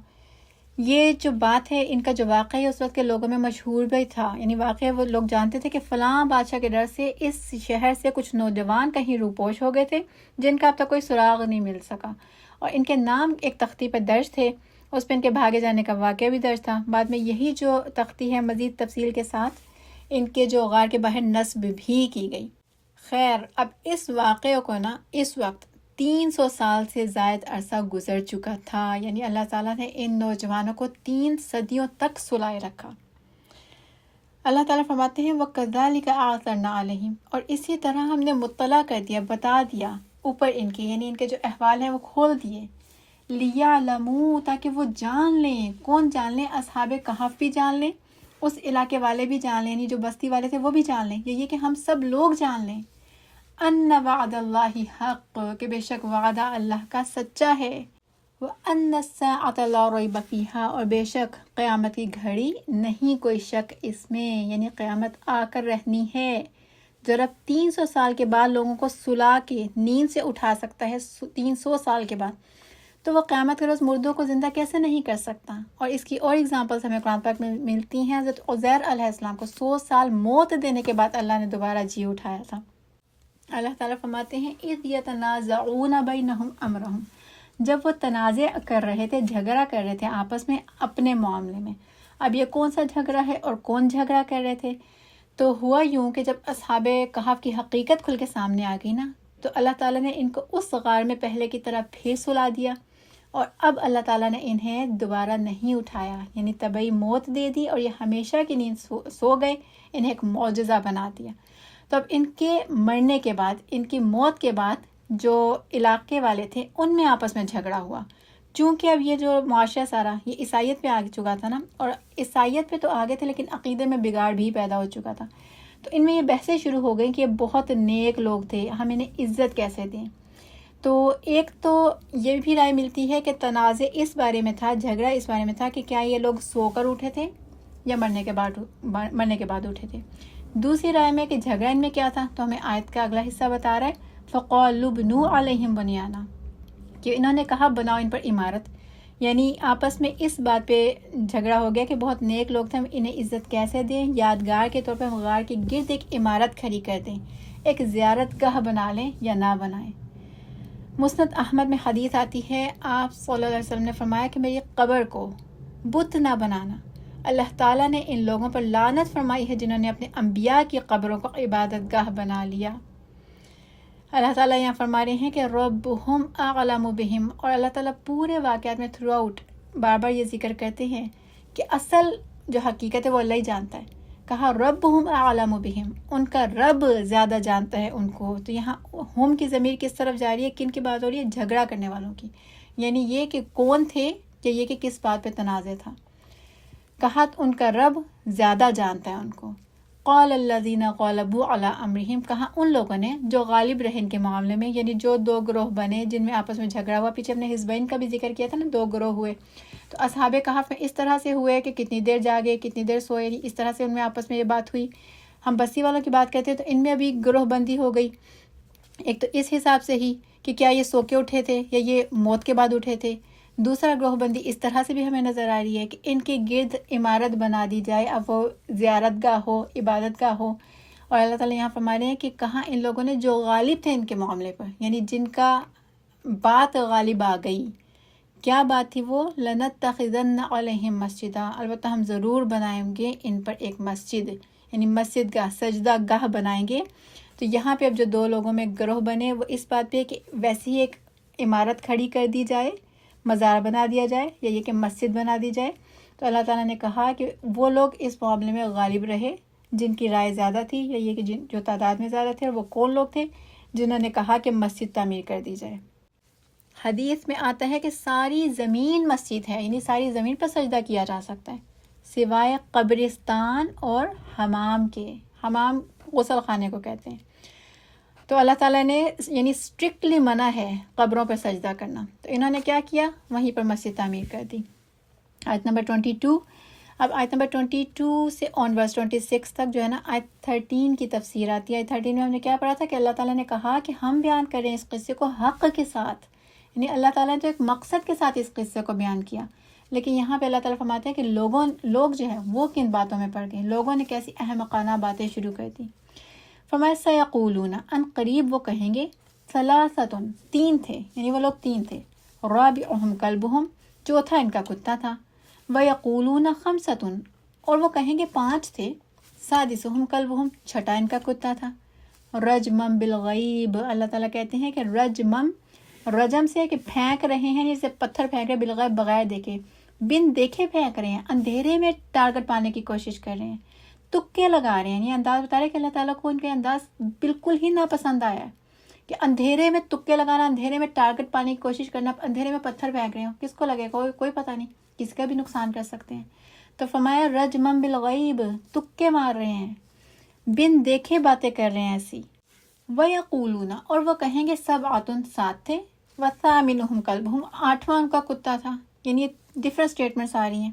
یہ جو بات ہے، ان کا جو واقعہ ہے اس وقت کے لوگوں میں مشہور بھی تھا، یعنی واقعہ وہ لوگ جانتے تھے کہ فلاں بادشاہ کے ڈر سے اس شہر سے کچھ نوجوان کہیں روپوش ہو گئے تھے جن کا اب تک کوئی سراغ نہیں مل سکا، اور ان کے نام ایک تختی پہ درج تھے، اس پہ ان کے بھاگے جانے کا واقعہ بھی درج تھا۔ بعد میں یہی جو تختی ہے مزید تفصیل کے ساتھ ان کے جو غار کے باہر نصب بھی کی گئی۔ خیر، اب اس واقعے کو نا اس وقت 300 سال سے زائد عرصہ گزر چکا تھا، یعنی اللہ تعالیٰ نے ان نوجوانوں کو 3 صدیوں تک سلائے رکھا۔ اللہ تعالیٰ فرماتے ہیں وَكَذَلِكَ أَعْثَرْنَا عَلَيْهِمْ، اور اسی طرح ہم نے مطلع کر دیا، بتا دیا اوپر ان کے، یعنی ان کے جو احوال ہیں وہ کھول دیے، لِيَعْلَمُوا، تاکہ وہ جان لیں۔ کون جان لیں؟ اصحاب کہف بھی جان لیں، اس علاقے والے بھی جان لیں، یعنی جو بستی والے تھے وہ بھی جان لیں، یہ کہ ہم سب لوگ جان لیں، ان وعد اللہ حق، کہ بے شک وعدہ اللہ کا سچا ہے، وان الساعۃ لا ریب فیہا، اور بے شک قیامت کی گھڑی نہیں کوئی شک اس میں، یعنی قیامت آ کر رہنی ہے۔ جو رب 300 سال کے بعد لوگوں کو سلا کے نیند سے اٹھا سکتا ہے 300 سال کے بعد، تو وہ قیامت کے روز مردوں کو زندہ کیسے نہیں کر سکتا؟ اور اس کی اور اگزامپلس ہمیں قرآن پاک میں ملتی ہیں۔ حضرت عزیر علیہ السلام کو 100 سال موت دینے کے بعد اللہ نے دوبارہ جی اٹھایا تھا۔ اللہ تعالیٰ فرماتے ہیں اذ یتنازعون بینہم امرہم، جب وہ تنازع کر رہے تھے، جھگڑا کر رہے تھے آپس میں اپنے معاملے میں۔ اب یہ کون سا جھگڑا ہے اور کون جھگڑا کر رہے تھے؟ تو ہوا یوں کہ جب اصحاب کہف کی حقیقت کھل کے سامنے آ گئی نا، تو اللہ تعالیٰ نے ان کو اس غار میں پہلے کی طرح پھر سلا دیا، اور اب اللہ تعالیٰ نے انہیں دوبارہ نہیں اٹھایا، یعنی طبعی موت دے دی، اور یہ ہمیشہ کی نیند سو گئے، انہیں ایک معجزہ بنا دیا۔ تو اب ان کے مرنے کے بعد، ان کی موت کے بعد، جو علاقے والے تھے ان میں آپس میں جھگڑا ہوا، چونکہ اب یہ جو معاشرہ سارا یہ عیسائیت پہ آ چکا تھا نا، اور عیسائیت پہ تو آگے تھے لیکن عقیدے میں بگاڑ بھی پیدا ہو چکا تھا، تو ان میں یہ بحثیں شروع ہو گئیں کہ یہ بہت نیک لوگ تھے، ہم انہیں عزت کیسے دیں۔ تو ایک تو یہ بھی رائے ملتی ہے کہ تنازع اس بارے میں تھا، جھگڑا اس بارے میں تھا کہ کیا یہ لوگ سو کر اٹھے تھے یا مرنے کے بعد اٹھے تھے۔ دوسری رائے میں کہ جھگڑا ان میں کیا تھا، تو ہمیں آیت کا اگلا حصہ بتا رہا ہے فَقَالُوا ابْنُوا عَلَيْهِمْ بُنْيَانًا، کہ انہوں نے کہا بناؤ ان پر عمارت، یعنی آپس میں اس بات پہ جھگڑا ہو گیا کہ بہت نیک لوگ تھے، ہم انہیں عزت کیسے دیں، یادگار کے طور پہ ہم غار کے گرد ایک عمارت کھڑی کر دیں، ایک زیارت گاہ بنا لیں یا نہ بنائیں۔ مسند احمد میں حدیث آتی ہے، آپ صلی اللہ علیہ وسلم نے فرمایا کہ میری قبر کو بت نہ بنانا۔ اللہ تعالیٰ نے ان لوگوں پر لعنت فرمائی ہے جنہوں نے اپنے انبیاء کی قبروں کو عبادت گاہ بنا لیا۔ اللہ تعالیٰ یہاں فرما رہے ہیں کہ ربہم اعلم بہم، اور اللہ تعالیٰ پورے واقعات میں تھرو آؤٹ بار بار یہ ذکر کرتے ہیں کہ اصل جو حقیقت ہے وہ اللہ ہی جانتا ہے۔ کہا ربہم اعلم بہم، ان کا رب زیادہ جانتا ہے ان کو۔ تو یہاں ہم کی ضمیر کس طرف جا رہی ہے، کن کی بات ہو رہی ہے؟ جھگڑا کرنے والوں کی، یعنی یہ کہ کون تھے یا یہ کہ کس بات پہ تنازع تھا۔ کہا ان کا رب زیادہ جانتا ہے ان کو۔ قال الذین غلبوا علی امرہم، کہا ان لوگوں نے جو غالب رہے ان کے معاملے میں، یعنی جو دو گروہ بنے جن میں آپس میں جھگڑا ہوا. پیچھے ہم نے حزبین کا بھی ذکر کیا تھا نا، دو گروہ ہوئے. تو اصحاب کہف میں اس طرح سے ہوئے کہ کتنی دیر جاگے کتنی دیر سوئے، اس طرح سے ان میں آپس میں یہ بات ہوئی. ہم بستی والوں کی بات کرتے ہیں تو ان میں ابھی گروہ بندی ہو گئی. ایک تو اس حساب سے ہی کہ کیا یہ سو کے اٹھے تھے یا یہ موت کے بعد اٹھے تھے. دوسرا گروہ بندی اس طرح سے بھی ہمیں نظر آ رہی ہے کہ ان کے گرد عمارت بنا دی جائے، اب وہ زیارت گاہ ہو، عبادت گاہ ہو. اور اللہ تعالیٰ یہاں فرما رہے ہیں کہ کہاں ان لوگوں نے جو غالب تھے ان کے معاملے پر، یعنی جن کا بات غالب آ گئی. کیا بات تھی وہ؟ لَنَتَّخِذَنَّ عَلَيْهِمْ مَسْجِدًا، البتہ ہم ضرور بنائیں گے ان پر ایک مسجد، یعنی مسجد گاہ، سجدہ گاہ بنائیں گے. تو یہاں پہ اب جو دو لوگوں میں گروہ بنے وہ اس بات پہ کہ ویسے ہی ایک عمارت کھڑی کر دی جائے، مزار بنا دیا جائے، یا یہ کہ مسجد بنا دی جائے. تو اللہ تعالیٰ نے کہا کہ وہ لوگ اس معاملے میں غالب رہے جن کی رائے زیادہ تھی، یا یہ کہ جو تعداد میں زیادہ تھے. اور وہ کون لوگ تھے؟ جنہوں نے کہا کہ مسجد تعمیر کر دی جائے. حدیث میں آتا ہے کہ ساری زمین مسجد ہے، یعنی ساری زمین پر سجدہ کیا جا سکتا ہے سوائے قبرستان اور حمام کے. حمام غسل خانے کو کہتے ہیں. تو اللہ تعالیٰ نے یعنی اسٹرکٹلی منع ہے قبروں پہ سجدہ کرنا. تو انہوں نے کیا کیا؟ وہیں پر مسجد تعمیر کر دی. آیت نمبر 22. اب آیت نمبر 22 سے آن ورس 26 تک جو ہے نا آیت 13 کی تفسیر آتی ہے. آیت 13 میں ہم نے کیا پڑھا تھا کہ اللہ تعالیٰ نے کہا کہ ہم بیان کریں اس قصے کو حق کے ساتھ، یعنی اللہ تعالیٰ نے تو ایک مقصد کے ساتھ اس قصے کو بیان کیا. لیکن یہاں پہ اللہ تعالیٰ فرماتے ہیں کہ لوگ جو ہے وہ کن باتوں میں پڑ گئے، لوگوں نے کیسی احمقانہ باتیں شروع کر دی. فرمایا سیقولون، ان قریب وہ کہیں گے، ثلاثۃ، تین تھے، یعنی وہ لوگ تین تھے، رابعہم کلبہم، چوتھا ان کا کتا تھا، ویقولون خمسۃ، اور وہ کہیں گے پانچ تھے، سادسہم کلبہم، چھٹا ان کا کتا تھا. رجمم بالغیب، اللہ تعالیٰ کہتے ہیں کہ رجم سے کہ پھینک رہے ہیں، جیسے پتھر پھینک رہے، بالغیب بغیر دیکھے، بن دیکھے پھینک رہے ہیں، اندھیرے میں ٹارگٹ پانے کی کوشش کر رہے ہیں، تکے لگا رہے ہیں. یعنی انداز بتا رہے کہ اللہ تعالیٰ کو ان کے انداز بالکل ہی ناپسند آیا ہے کہ اندھیرے میں تکے لگانا، اندھیرے میں ٹارگٹ پانے کی کوشش کرنا، اندھیرے میں پتھر پھینک رہے ہوں. کس کو لگے؟ کوئی پتہ نہیں، کسی کا بھی نقصان کر سکتے ہیں. تو فرمایا رجمم بالغیب، تکے مار رہے ہیں، بن دیکھے باتیں کر رہے ہیں ایسی. ویقولون، اور وہ کہیں گے سبعۃ، سات تھے، وثامنہم کلبہم، آٹھواں ان کا کتا تھا. یعنی ڈفرنٹ اسٹیٹمنٹس آ رہی ہیں.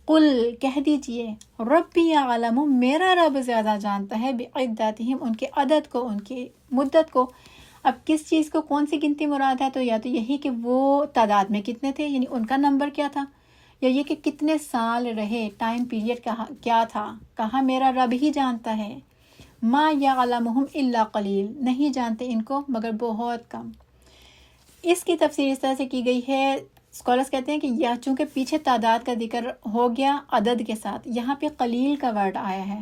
قل، کہہ دیجئے، ربی یعلم، میرا رب زیادہ جانتا ہے، بعدتہم، ان کے عدد کو، ان کی مدت کو. اب کس چیز کو کون سی گنتی مراد ہے؟ تو یا تو یہی کہ وہ تعداد میں کتنے تھے، یعنی ان کا نمبر کیا تھا، یا یہ کہ کتنے سال رہے، ٹائم پیریڈ کیا تھا. کہا میرا رب ہی جانتا ہے. ما یعلمہم الا قلیل، نہیں جانتے ان کو مگر بہت کم. اس کی تفسیر اس طرح سے کی گئی ہے، اسکالرس کہتے ہیں کہ یہ چونکہ پیچھے تعداد کا ذکر ہو گیا عدد کے ساتھ، یہاں پہ قلیل کا ورڈ آیا ہے،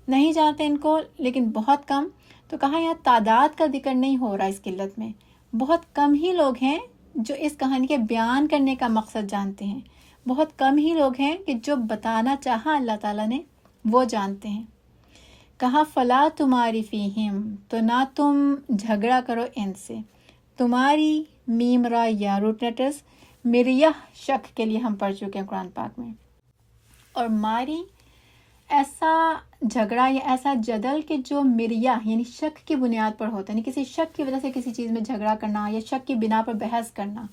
نہیں جانتے ان کو لیکن بہت کم. تو کہا یہاں تعداد کا ذکر نہیں ہو رہا اس قلت میں، بہت کم ہی لوگ ہیں جو اس کہانی کے بیان کرنے کا مقصد جانتے ہیں، بہت کم ہی لوگ ہیں کہ جو بتانا چاہا اللہ تعالیٰ نے وہ جانتے ہیں. کہا فلا تماری فیہم، تو نہ تم جھگڑا کرو ان سے. تماری میم را یا روٹ لیٹرز، مریہ شک کے لیے ہم پڑھ چکے ہیں قرآن پاک میں، اور ماری ایسا جھگڑا یا ایسا جدل کہ جو مریہ یعنی شک کی بنیاد پر ہوتا ہے، یعنی کسی شک کی وجہ سے کسی چیز میں جھگڑا کرنا یا شک کی بنا پر بحث کرنا.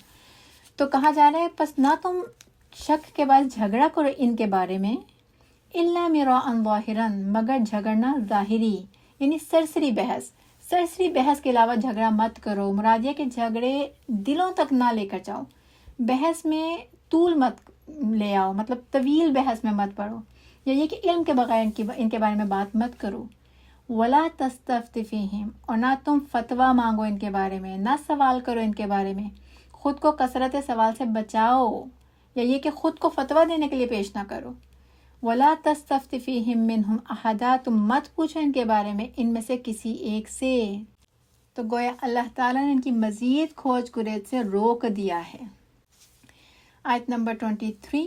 تو کہا جا رہا ہے پس نہ تم شک کے بعد جھگڑا کرو ان کے بارے میں، الا مراء ظاہرا، مگر جھگڑنا ظاہری، یعنی سرسری بحث کے علاوہ جھگڑا مت کرو. مراد یہ کہ جھگڑے دلوں تک نہ لے کر جاؤ، بحث میں طول مت لے آؤ، مطلب طویل بحث میں مت پڑھو، یا یہ کہ علم کے بغیر ان کے بارے میں بات مت کرو. ولا تستفت فیہم، اور نہ تم فتویٰ مانگو ان کے بارے میں، نہ سوال کرو ان کے بارے میں، خود کو کثرت سوال سے بچاؤ، یا یہ کہ خود کو فتویٰ دینے کے لیے پیش نہ کرو. ولا تستفت فیہم منہم احدا، تم مت پوچھو ان کے بارے میں ان میں سے کسی ایک سے. تو گویا اللہ تعالیٰ نے ان کی مزید کھوج گریز سے روک دیا ہے. آیت نمبر 23.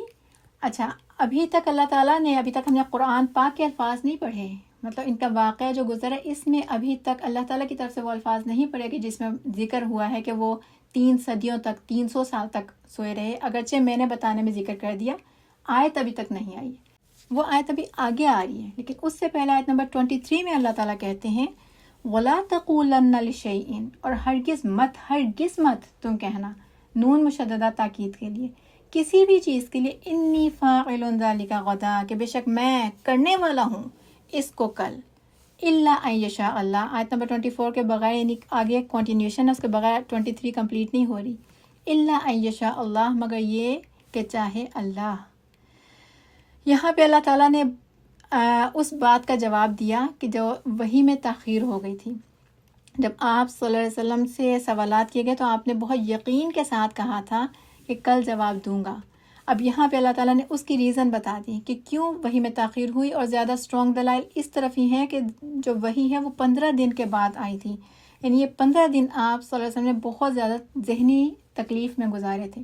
اچھا، ابھی تک اللہ تعالیٰ نے، ابھی تک ہم نے قرآن پاک کے الفاظ نہیں پڑھے، مطلب ان کا واقعہ جو گزرا اس میں ابھی تک اللہ تعالیٰ کی طرف سے وہ الفاظ نہیں پڑھے کہ جس میں ذکر ہوا ہے کہ وہ 3 صدیوں تک، 300 سال تک سوئے رہے. اگرچہ میں نے بتانے میں ذکر کر دیا، آیت ابھی تک نہیں آئی. وہ آیت ابھی آگے آ رہی ہے، لیکن اس سے پہلے آیت نمبر 23 میں اللہ تعالیٰ کہتے ہیں وَلَا تَقُولَنَّ لِشَيْءٍ، اور ہرگز مت تم کہنا، نون مشددہ تاکید کے لیے، کسی بھی چیز کے لیے انی فاعل ذالک غدا، کہ بے شک میں کرنے والا ہوں اس کو کل، الا ان یشاء اللہ، آیت نمبر 24 کے بغیر، یعنی آگے کنٹینیوشن ہے، اس کے بغیر 23 کمپلیٹ نہیں ہو رہی، الا ان یشاء اللہ، مگر یہ کہ چاہے اللہ۔ یہاں پہ اللہ تعالیٰ نے اس بات کا جواب دیا کہ جو وحی میں تاخیر ہو گئی تھی۔ جب آپ صلی اللہ علیہ وسلم سے سوالات کیے گئے تو آپ نے بہت یقین کے ساتھ کہا تھا کہ کل جواب دوں گا۔ اب یہاں پہ اللہ تعالیٰ نے اس کی ریزن بتا دی کہ کیوں وحی میں تاخیر ہوئی، اور زیادہ اسٹرانگ دلائل اس طرف ہی ہیں کہ جو وحی ہے وہ 15 دن کے بعد آئی تھی، یعنی یہ 15 دن آپ صلی اللہ علیہ وسلم نے بہت زیادہ ذہنی تکلیف میں گزارے تھے۔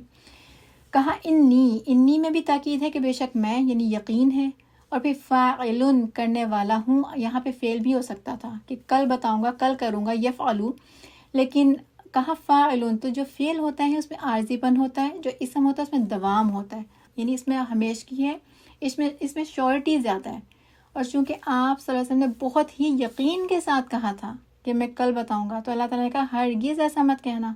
کہا انی میں بھی تاکید ہے کہ بے شک میں، یعنی یقین ہے، اور پھر فاعلن کرنے والا ہوں، یہاں پہ فعل بھی ہو سکتا تھا کہ کل بتاؤں گا، کل کروں گا، یفعلو، لیکن کہا فاعلن، تو جو فعل ہوتا ہے اس میں عارضی پن ہوتا ہے، جو اسم ہوتا ہے اس میں دوام ہوتا ہے، یعنی اس میں ہمیشگی ہے، اس میں شیورٹی زیادہ ہے۔ اور چونکہ آپ صلی اللہ علیہ وسلم نے بہت ہی یقین کے ساتھ کہا تھا کہ میں کل بتاؤں گا، تو اللہ تعالیٰ نے کہا ہرگز ایسا مت کہنا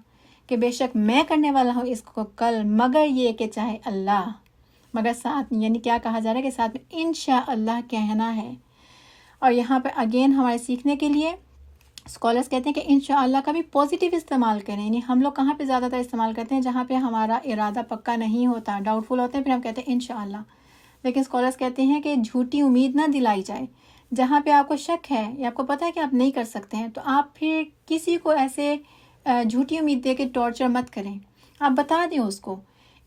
کہ بے شک میں کرنے والا ہوں اس کو کل، مگر یہ کہ چاہے اللہ، مگر ساتھ یعنی کیا کہا جا رہا ہے کہ ساتھ میں انشاءاللہ کہنا ہے۔ اور یہاں پہ اگین ہمارے سیکھنے کے لیے اسکالرس کہتے ہیں کہ انشاءاللہ کا بھی پازیٹیو استعمال کریں، یعنی ہم لوگ کہاں پہ زیادہ تر استعمال کرتے ہیں جہاں پہ ہمارا ارادہ پکا نہیں ہوتا، ڈاؤٹ فل ہوتے ہیں، پھر ہم کہتے ہیں انشاءاللہ، لیکن اسکالرس کہتے ہیں کہ جھوٹی امید نہ دلائی جائے، جہاں پہ آپ کو شک ہے یا آپ کو پتہ ہے کہ آپ نہیں کر سکتے ہیں تو آپ پھر کسی کو ایسے جھوٹی امید دے کے ٹارچر مت کریں، آپ بتا دیں اس کو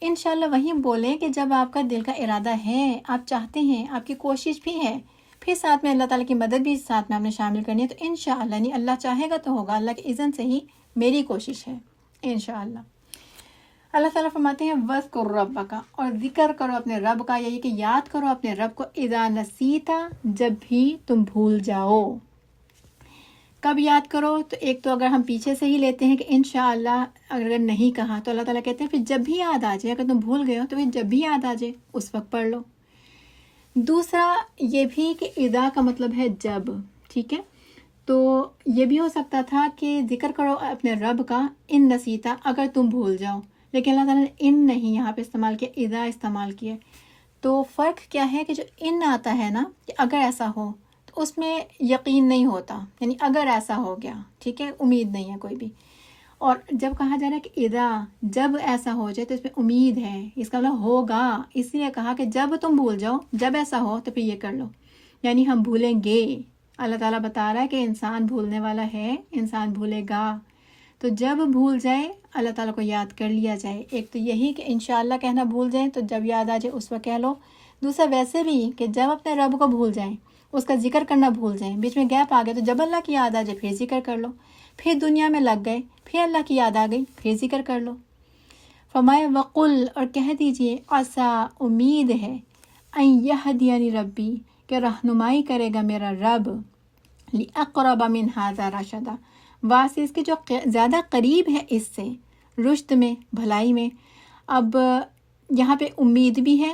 انشاءاللہ، وہی بولیں کہ جب آپ کا دل کا ارادہ ہے، آپ چاہتے ہیں، آپ کی کوشش بھی ہے، پھر ساتھ میں اللہ تعالیٰ کی مدد بھی ساتھ میں آپ نے شامل کرنی ہے، تو انشاءاللہ، یعنی اللہ چاہے گا تو ہوگا، اللہ کے اذن سے ہی میری کوشش ہے انشاءاللہ۔ اللہ تعالیٰ فرماتے ہیں وَاذْكُرْ رَبَّكَ، اور ذکر کرو اپنے رب کا، یعنی کہ یاد کرو اپنے رب کو، اذا نسیتا، جب بھی تم بھول جاؤ۔ کب یاد کرو؟ تو ایک تو اگر ہم پیچھے سے ہی لیتے ہیں کہ انشاءاللہ اگر نہیں کہا تو اللہ تعالیٰ کہتے ہیں پھر جب بھی یاد آ جائے، اگر تم بھول گئے ہو تو پھر جب بھی یاد آ جائے اس وقت پڑھ لو۔ دوسرا یہ بھی کہ اذا کا مطلب ہے جب، ٹھیک ہے، تو یہ بھی ہو سکتا تھا کہ ذکر کرو اپنے رب کا ان نسیتا، اگر تم بھول جاؤ، لیکن اللہ تعالیٰ نے ان نہیں یہاں پہ استعمال کیا، اذا استعمال کیا۔ تو فرق کیا ہے کہ جو ان آتا ہے نا کہ اگر ایسا ہو تو اس میں یقین نہیں ہوتا، یعنی اگر ایسا ہو گیا، ٹھیک ہے، امید نہیں ہے کوئی بھی، اور جب کہا جا رہا ہے کہ اذا، جب ایسا ہو جائے تو اس میں امید ہے، اس کا مطلب ہوگا، اس لیے کہا کہ جب تم بھول جاؤ، جب ایسا ہو تو پھر یہ کر لو، یعنی ہم بھولیں گے۔ اللہ تعالیٰ بتا رہا ہے کہ انسان بھولنے والا ہے، انسان بھولے گا، تو جب بھول جائے اللہ تعالیٰ کو یاد کر لیا جائے۔ ایک تو یہی کہ انشاءاللہ کہنا بھول جائیں تو جب یاد آ جائے اس وقت کہہ لو۔ دوسرا ویسے بھی کہ جب اپنے رب کو بھول جائیں، اس کا ذکر کرنا بھول جائیں، بیچ میں گیپ آ گیا تو جب اللہ کی یاد آ جائے پھر ذکر کر لو، پھر دنیا میں لگ گئے، پھر اللہ کی یاد آ گئی، پھر ذکر کر لو۔ فرمائے وقل، اور کہہ دیجئے عسیٰ، امید ہے، ان یہدینی ربی، کہ رہنمائی کرے گا میرا رب، لأقرب من ھذا رشدا، واسطے اس کے جو زیادہ قریب ہے اس سے رشد میں، بھلائی میں۔ اب یہاں پہ امید بھی ہے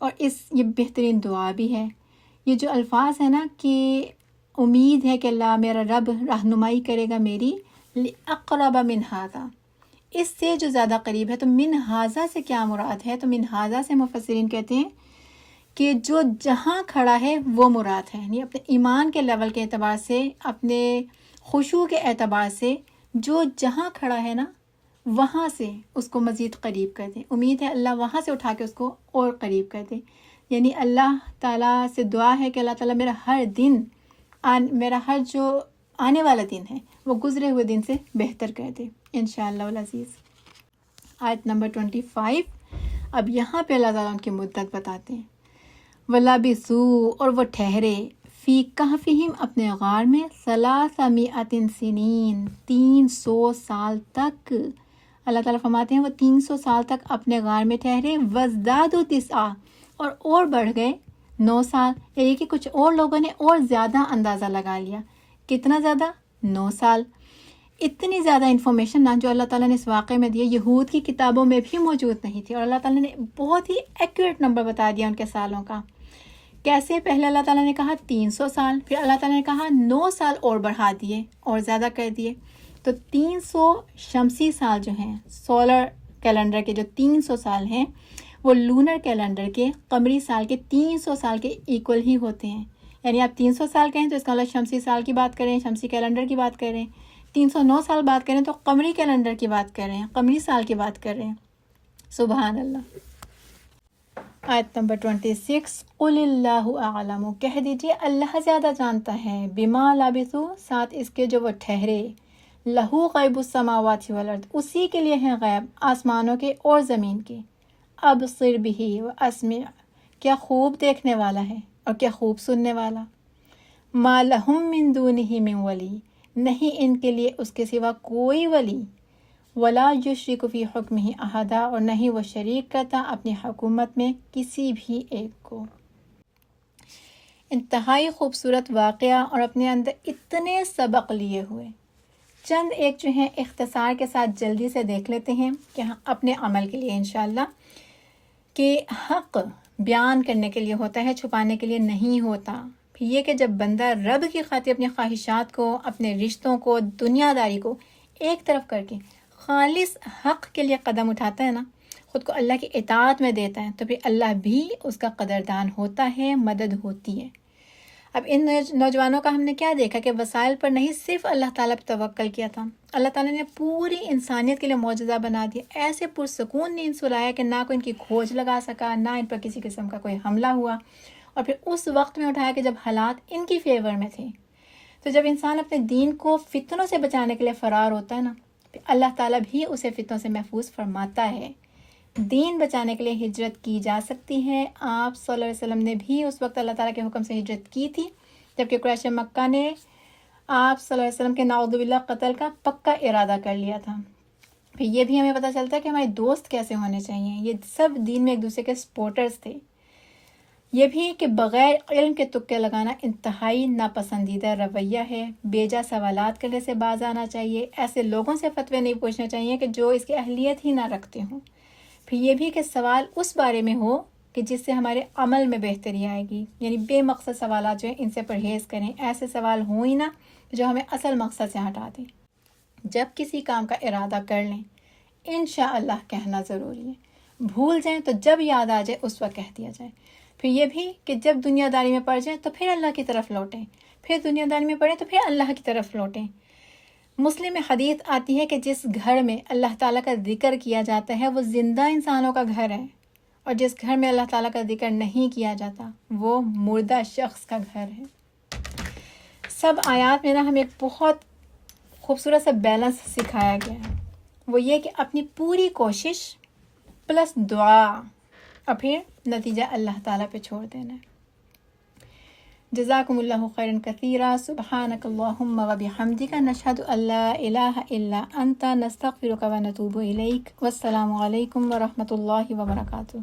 اور یہ بہترین دعا بھی ہے۔ یہ جو الفاظ ہے نا کہ امید ہے کہ اللہ میرا رب رہنمائی کرے گا میری، لأقرب من ھذا، اس سے جو زیادہ قریب ہے، تو من ھذا سے کیا مراد ہے؟ تو من ھذا سے مفسرین کہتے ہیں کہ جو جہاں کھڑا ہے وہ مراد ہے، یعنی اپنے ایمان کے لیول کے اعتبار سے، اپنے خشوع کے اعتبار سے، جو جہاں کھڑا ہے نا وہاں سے اس کو مزید قریب کر دیں۔ امید ہے اللہ وہاں سے اٹھا کے اس کو اور قریب کر دیں، یعنی اللہ تعالیٰ سے دعا ہے کہ اللہ تعالیٰ میرا ہر دن، میرا ہر جو آنے والا دن ہے وہ گزرے ہوئے دن سے بہتر کر دے انشاءاللہ العزیز۔ آیت نمبر 25، اب یہاں پہ اللہ تعالیٰ ان کی مدت بتاتے ہیں۔ وَلَبِثُوا، اور وہ ٹھہرے، فی کہفہم، اپنے غار میں، 300 سنین، 300 سال تک۔ اللہ تعالیٰ فرماتے ہیں وہ 300 سال تک اپنے غار میں ٹھہرے، وَازْدَادُوا 9، اور بڑھ گئے 9 سال، یعنی کہ کچھ اور لوگوں نے اور زیادہ اندازہ لگا لیا۔ کتنا زیادہ؟ 9 سال۔ اتنی زیادہ انفارمیشن نا جو اللہ تعالیٰ نے اس واقعے میں دیا، یہود کی کتابوں میں بھی موجود نہیں تھی، اور اللہ تعالیٰ نے بہت ہی ایکوریٹ نمبر بتا دیا ان کے سالوں کا کیسے؟ پہلے اللہ تعالیٰ نے کہا 300 سال، پھر اللہ تعالیٰ نے کہا 9 سال اور بڑھا دیے اور زیادہ کر دیے. تو 300 شمسی سال جو ہیں، سولر کیلنڈر کے جو 300 سال ہیں، وہ لونر کیلنڈر کے قمری سال کے 300 سال کے ایکول ہی ہوتے ہیں. یعنی آپ 300 سال کہیں تو اس کا مطلب شمسی سال کی بات کریں، شمسی کیلنڈر کی بات کریں. 309 سال بات کریں تو قمری کیلنڈر کی بات کر رہے ہیں، قمری سال کی بات کر رہے ہیں. سبحان اللہ. آیت نمبر 26، قل اللہ اعلم، کہہ دیجئے اللہ زیادہ جانتا ہے، بما لبثوا، ساتھ اس کے جو وہ ٹھہرے، لہو غیب السماوات والارض، اسی کے لیے ہیں غیب آسمانوں کے اور زمین کے. ابصر بہ واسمع، کیا خوب دیکھنے والا ہے اور کیا خوب سننے والا. ما لہم من دونہ من ولی، نہیں ان کے لیے اس کے سوا کوئی ولی. ولا یشرک فی حکمہ احدا، اور نہیں وہ شریک کرتا اپنی حکومت میں کسی بھی ایک کو. انتہائی خوبصورت واقعہ اور اپنے اندر اتنے سبق لیے ہوئے. چند ایک جو ہیں اختصار کے ساتھ جلدی سے دیکھ لیتے ہیں کہ اپنے عمل کے لیے انشاءاللہ، کہ حق بیان کرنے کے لیے ہوتا ہے، چھپانے کے لیے نہیں ہوتا. پھر یہ کہ جب بندہ رب کی خاطر اپنی خواہشات کو، اپنے رشتوں کو، دنیا داری کو ایک طرف کر کے خالص حق کے لیے قدم اٹھاتا ہے نا، خود کو اللہ کی اطاعت میں دیتا ہے، تو پھر اللہ بھی اس کا قدردان ہوتا ہے، مدد ہوتی ہے. اب ان نوجوانوں کا ہم نے کیا دیکھا کہ وسائل پر نہیں، صرف اللہ تعالیٰ پہ توکل کیا تھا. اللہ تعالیٰ نے پوری انسانیت کے لیے معجزہ بنا دیا. ایسے پرسکون نیند سلایا کہ نہ کوئی ان کی کھوج لگا سکا، نہ ان پر کسی قسم کا کوئی حملہ ہوا. اور پھر اس وقت میں اٹھایا کہ جب حالات ان کی فیور میں تھے. تو جب انسان اپنے دین کو فتنوں سے بچانے کے لیے فرار ہوتا ہے نا، پھر اللہ تعالیٰ بھی اسے فتنوں سے محفوظ فرماتا ہے. دین بچانے کے لیے ہجرت کی جا سکتی ہے. آپ صلی اللہ علیہ وسلم نے بھی اس وقت اللہ تعالیٰ کے حکم سے ہجرت کی تھی، جبکہ قریش مکہ نے آپ صلی اللہ علیہ وسلم کے نعوذ باللہ قتل کا پکا ارادہ کر لیا تھا. پھر یہ بھی ہمیں پتہ چلتا ہے کہ ہمارے دوست کیسے ہونے چاہیے. یہ سب دین میں ایک دوسرے کے سپورٹرز تھے. یہ بھی کہ بغیر علم کے تکے لگانا انتہائی ناپسندیدہ رویہ ہے. بیجا سوالات کرنے سے باز آنا چاہیے. ایسے لوگوں سے فتوے نہیں پوچھنے چاہیے کہ جو اس کی اہلیت ہی نہ رکھتے ہوں. پھر یہ بھی کہ سوال اس بارے میں ہو کہ جس سے ہمارے عمل میں بہتری آئے گی. یعنی بے مقصد سوالات جو ہیں ان سے پرہیز کریں. ایسے سوال ہوں ہی نہ جو ہمیں اصل مقصد سے ہٹا دیں. جب کسی کام کا ارادہ کر لیں انشاءاللہ کہنا ضروری ہے. بھول جائیں تو جب یاد آ جائے اس وقت کہہ دیا جائے. پھر یہ بھی کہ جب دنیا داری میں پڑ جائیں تو پھر اللہ کی طرف لوٹیں. پھر دنیا داری میں پڑیں تو پھر اللہ کی طرف لوٹیں. مسلم میں حدیث آتی ہے کہ جس گھر میں اللہ تعالیٰ کا ذکر کیا جاتا ہے وہ زندہ انسانوں کا گھر ہے، اور جس گھر میں اللہ تعالیٰ کا ذکر نہیں کیا جاتا وہ مردہ شخص کا گھر ہے. سب آیات میں نا ہمیں ایک بہت خوبصورت سا بیلنس سکھایا گیا ہے. وہ یہ کہ اپنی پوری کوشش پلس دعا، اور پھر نتیجہ اللہ تعالیٰ پہ چھوڑ دینا ہے. جزاکم اللہ خیرا کثیرا. سبحانک اللہم و بحمدک، نشہد ان لا الہ الا انت، نستغفرک و نتوب الیک. والسلام علیکم ورحمۃ اللہ وبرکاتہ.